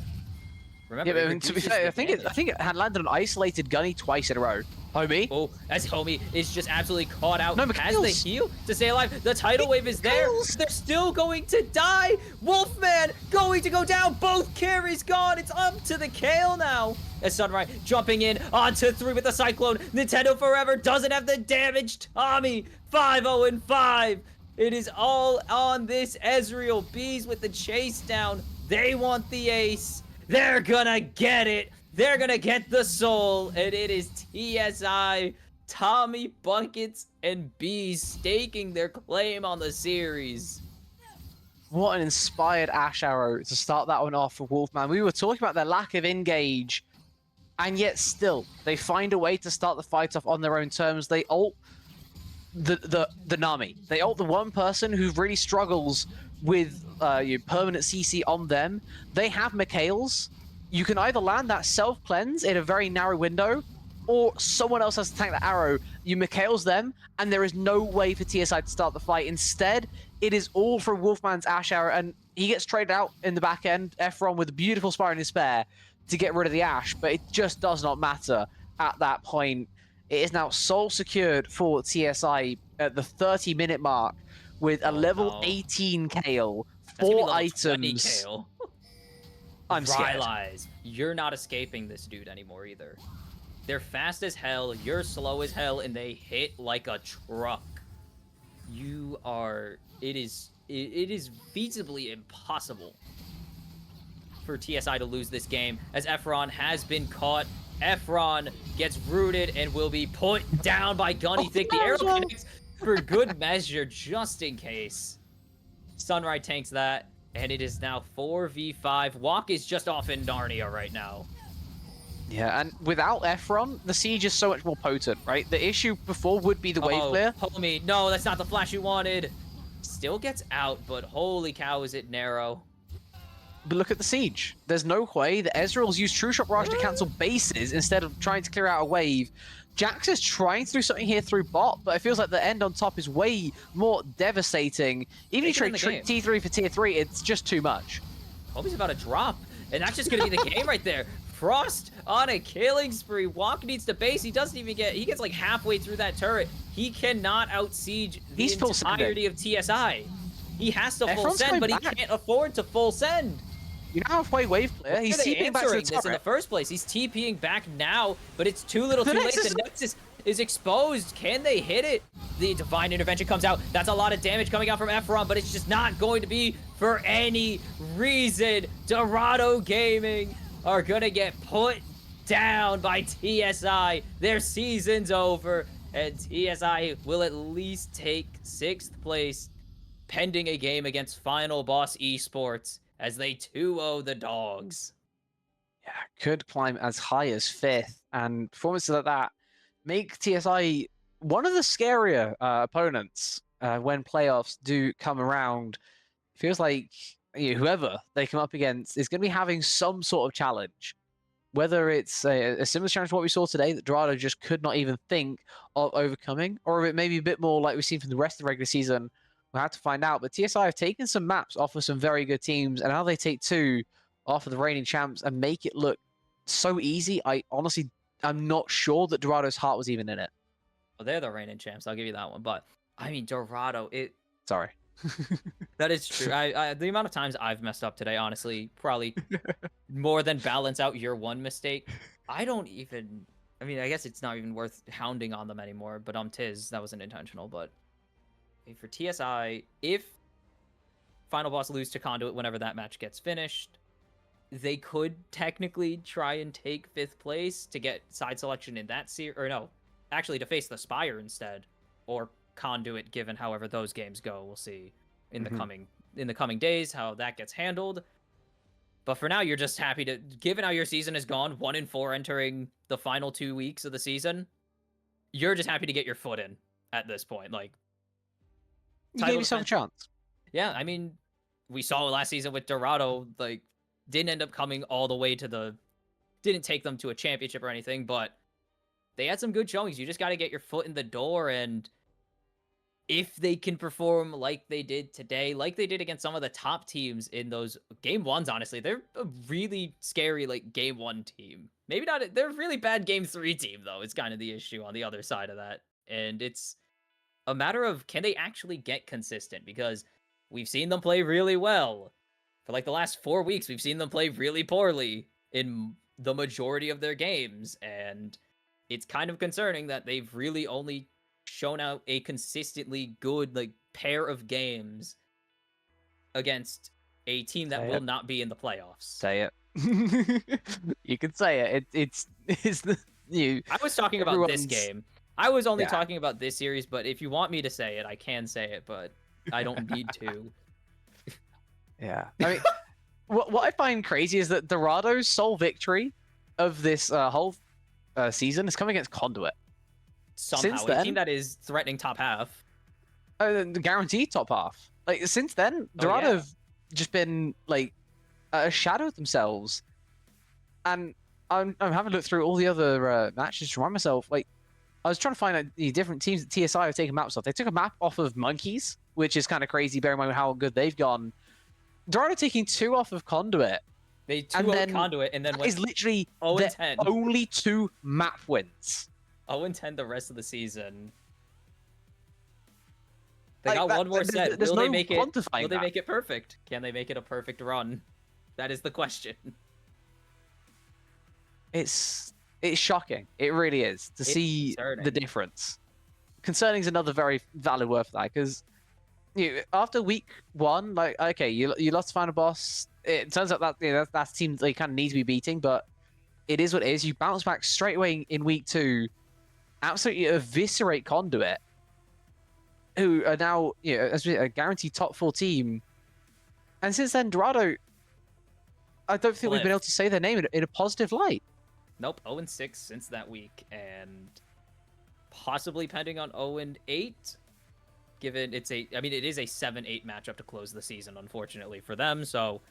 Remember, yeah, but to be fair, I think it had landed on isolated Gunny twice in a row. Homie. Oh, as Homie is just absolutely caught out. No, as the heal to stay alive. The tidal wave is there. They're still going to die. Wolfman going to go down. Both carries gone. It's up to the Kale now. As Sunrise jumping in onto 3 with the Cyclone. Nintendo Forever doesn't have the damage. Tommy 5-0-5. It is all on this Ezreal. Bees with the chase down. They want the ace. They're gonna get it. They're gonna get the soul, and it is TSI, Tommy Buckets, and Bees staking their claim on the series. What an inspired Ashe arrow to start that one off for Wolfman. We were talking about their lack of engage, and yet still they find a way to start the fight off on their own terms. They ult the Nami. They ult the one person who really struggles with permanent CC on them. They have Mikhails. You can either land that self-cleanse in a very narrow window, or someone else has to tank the arrow. You Mikhails them, and there is no way for TSI to start the fight. Instead, it is all from Wolfman's Ash arrow, and he gets traded out in the back end. Efron with a beautiful Spire in his spare to get rid of the Ash, but it just does not matter at that point. It is now sole secured for TSI at the 30-minute mark with a level 18 Kale, 4 items. Kale. I'm scared. Realize you're not escaping this dude anymore either. They're fast as hell, you're slow as hell, and they hit like a truck. You are... It is feasibly impossible for TSI to lose this game, as Efron has been caught. Efron gets rooted and will be put down by Gunny. Think the arrow connects for good measure, just in case. Sunrise tanks that, and it is now 4v5. Walk is just off in Narnia right now. Yeah, and without Efron, the siege is so much more potent, right? The issue before would be the wave clear. Homie, no, that's not the flash you wanted. Still gets out, but holy cow, is it narrow. But look at the siege. There's no way that Ezreal's used True Shot Barrage to cancel bases instead of trying to clear out a wave. Jax is trying to do something here through bot, but it feels like the end on top is way more devastating. Even if you trade T3 for tier 3, it's just too much. Homie's about to drop, and that's just going to be the game right there. Frost on a killing spree. Walk needs to base. He doesn't even get... He gets like halfway through that turret. He cannot out-siege the entirety of TSI. He has to full send, but he can't afford to full send. You know halfway wave clear. He's TPing back to the this in the first place. He's TPing back now, but it's too little too late. The Nexus is exposed. Can they hit it? The Divine Intervention comes out. That's a lot of damage coming out from Efron, but it's just not going to be for any reason. Dorado Gaming are gonna get put down by TSI. Their season's over, and TSI will at least take 6th place, pending a game against Final Boss Esports, as they 2-0 the Dogs. Yeah, could climb as high as 5th, and performances like that make TSI one of the scarier opponents when playoffs do come around. It feels like whoever they come up against is going to be having some sort of challenge. Whether it's a similar challenge to what we saw today that Dorado just could not even think of overcoming, or if it may be a bit more like we've seen from the rest of the regular season, we'll have to find out. But TSI have taken some maps off of some very good teams, and how they take 2 off of the reigning champs and make it look so easy, I'm not sure that Dorado's heart was even in it. Well, they're the reigning champs, I'll give you that one. But, I mean, Dorado, Sorry. That is true. The amount of times I've messed up today, honestly, probably more than balance out your one mistake. I guess it's not even worth hounding on them anymore, but Tiz, that wasn't intentional. But for TSI, if Final Boss lose to Conduit whenever that match gets finished, they could technically try and take 5th place to get side selection in that series, or no, actually to face the Spire instead, or Conduit, given however those games go. We'll see in the coming days how that gets handled. But for now, you're just happy to, given how your season is gone, 1-4 entering the final 2 weeks of the season, you're just happy to get your foot in at this point. Like, you gave yourself a chance. Yeah, I mean, we saw last season with Dorado, like, didn't end up coming all the way to didn't take them to a championship or anything, but they had some good showings. You just got to get your foot in the door, and if they can perform like they did today, like they did against some of the top teams in those game 1s, honestly, they're a really scary, like, game 1 team. Maybe not, they're a really bad game 3 team, though. It's kind of the issue on the other side of that. And it's a matter of, can they actually get consistent? Because we've seen them play really well. For like the last 4 weeks, we've seen them play really poorly in the majority of their games. And it's kind of concerning that they've really only shown out a consistently good, like, pair of games against a team that will not be in the playoffs. Say it. You can say it. It's the new. I was talking about this game. I was only talking about this series, but if you want me to say it, I can say it, but I don't need to. Yeah. I mean, what I find crazy is that Dorado's sole victory of this whole season has come against Conduit. Somehow, Since a then, team that is threatening top half. Guaranteed top half. Like since then, Dorado have just been like a shadow of themselves. And I'm having to look through all the other matches to remind myself. Like I was trying to find out the different teams that TSI have taken maps off. They took a map off of Monkeys, which is kind of crazy. Bear in mind how good they've gone. Dorado taking 2 off of Conduit. They 2-0 Conduit and then went is literally 0-10. Only 2 map wins. 0-10 the rest of the season. They got one more set. Will they make it? Will they make it perfect? Can they make it a perfect run? That is the question. It's shocking. It really is to see the difference. Concerning is another very valid word for that because after week 1, like okay, you lost the final boss. It turns out that that's a team they kind of need to be beating, but it is what it is. You bounce back straight away in week 2, absolutely eviscerate Conduit, who are now as a guaranteed top 4 team. And since then, Dorado, I don't think we've been able to say their name in a positive light. Nope, 0-6 since that week, and possibly pending on 0-8. Given it is a 7-8 matchup to close the season, unfortunately for them. So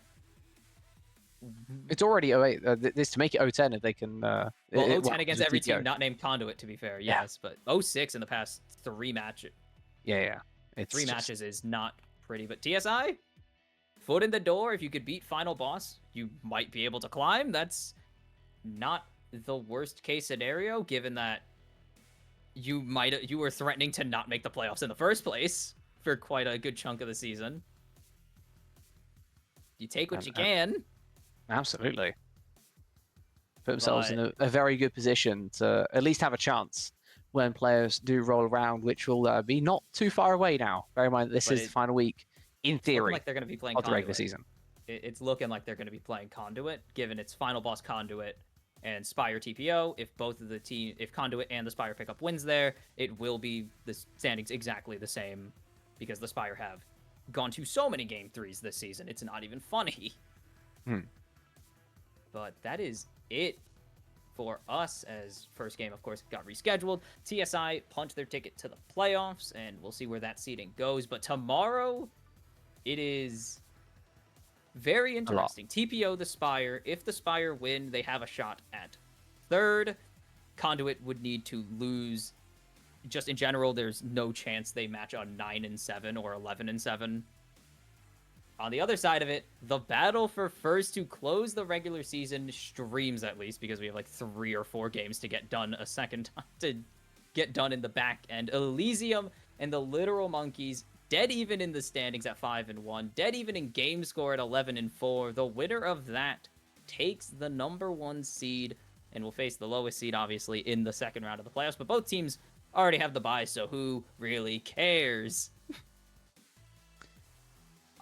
it's already 0-8. This to make it 0-10 if they can. Well, 0-10 against every team not named Conduit, to be fair. Yes, but 0-6 in the past 3 matches. Yeah. It's 3 matches is not pretty, but TSI, foot in the door. If you could beat final boss, you might be able to climb. That's not the worst case scenario, given that you were threatening to not make the playoffs in the first place for quite a good chunk of the season. You take what you can. Absolutely. Put themselves in a very good position to at least have a chance when players do roll around, which will be not too far away now. Bear in mind, this is the final week, in theory, like they're going to be playing of the regular season. It's looking like they're going to be playing Conduit, given its final boss Conduit and Spire TPO. If both of the if Conduit and the Spire pick up wins there, it will be the standings exactly the same, because the Spire have gone to so many game 3s this season. It's not even funny. But that is it for us, as first game, of course, got rescheduled. TSI punched their ticket to the playoffs, and we'll see where that seeding goes. But tomorrow, it is very interesting. TPO the Spire. If the Spire win, they have a shot at 3rd. Conduit would need to lose. Just in general, there's no chance they match on 9-7 or 11-7. On the other side of it, the battle for first to close the regular season streams, at least, because we have like 3 or 4 games to get done a second time, to get done in the back end. Elysium and the Literal Monkeys, dead even in the standings at 5-1, dead even in game score at 11-4. The winner of that takes the number 1 seed and will face the lowest seed, obviously, in the second round of the playoffs. But both teams already have the bye, so who really cares?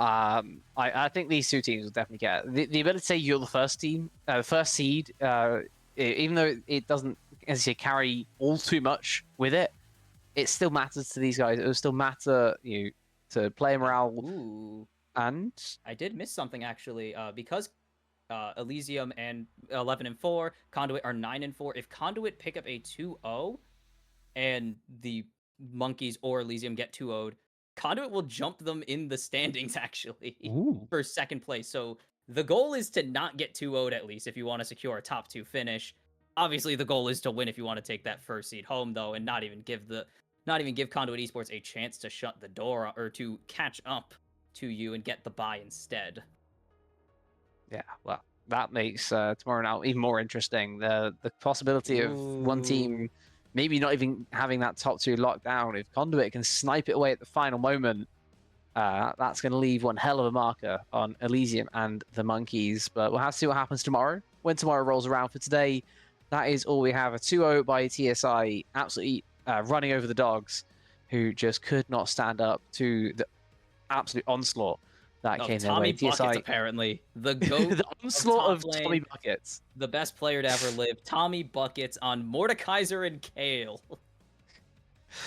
I think these 2 teams will definitely get it. The ability to say you're the first team, first seed, even though it doesn't, as you say, carry all too much with it, it still matters to these guys. It will still matter to player morale. Ooh. And I did miss something, actually, because Elysium and 11-4, Conduit are 9-4. If Conduit pick up a 2-0 and the Monkeys or Elysium get 2-0'd, Conduit will jump them in the standings, actually, for second place. So the goal is to not get 2-0'd, at least, if you want to secure a top 2 finish. Obviously, the goal is to win if you want to take that first seed home, though, and not even give Conduit Esports a chance to shut the door or to catch up to you and get the bye instead. Yeah, well, that makes tomorrow now even more interesting. The possibility of one team maybe not even having that top 2 locked down. If Conduit can snipe it away at the final moment, that's going to leave one hell of a marker on Elysium and the Monkeys. But we'll have to see what happens tomorrow. When tomorrow rolls around, for today, that is all we have. A 2-0 by TSI, absolutely running over the Dogs, who just could not stand up to the absolute onslaught that came their way. Tommy Buckets, apparently. The GOAT the onslaught of Tommy Buckets. The best player to ever live. Tommy Buckets on Mordekaiser and Kale.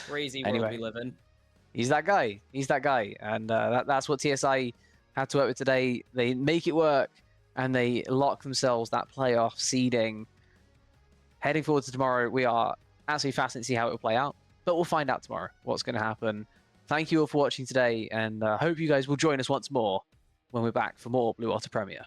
Crazy world we live in. He's that guy. He's that guy. And that's what TSI had to work with today. They make it work, and they lock themselves that playoff seeding. heading forward to tomorrow, we are absolutely fascinated to see how it will play out. But we'll find out tomorrow what's going to happen. Thank you all for watching today, and hope you guys will join us once more when we're back for more Blue Otter Premier.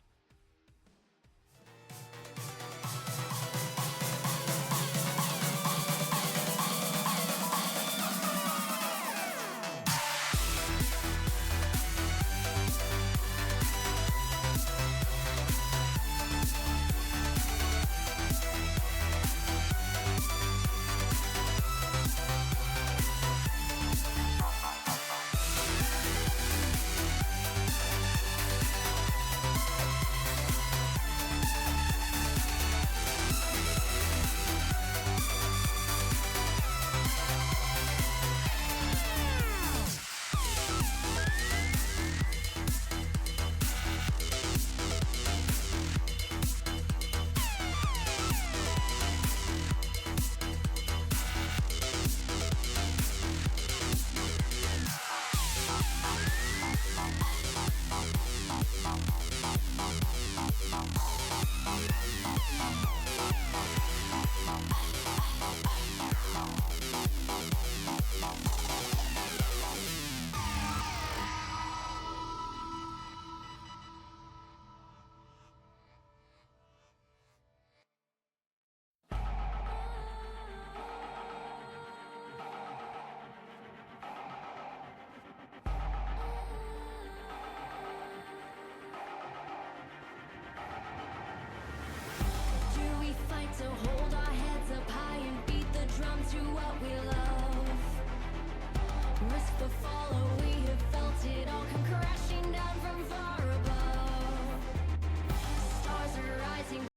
So hold our heads up high and beat the drum to what we love. Risk the follow, we have felt it all come crashing down from far above. Stars are rising.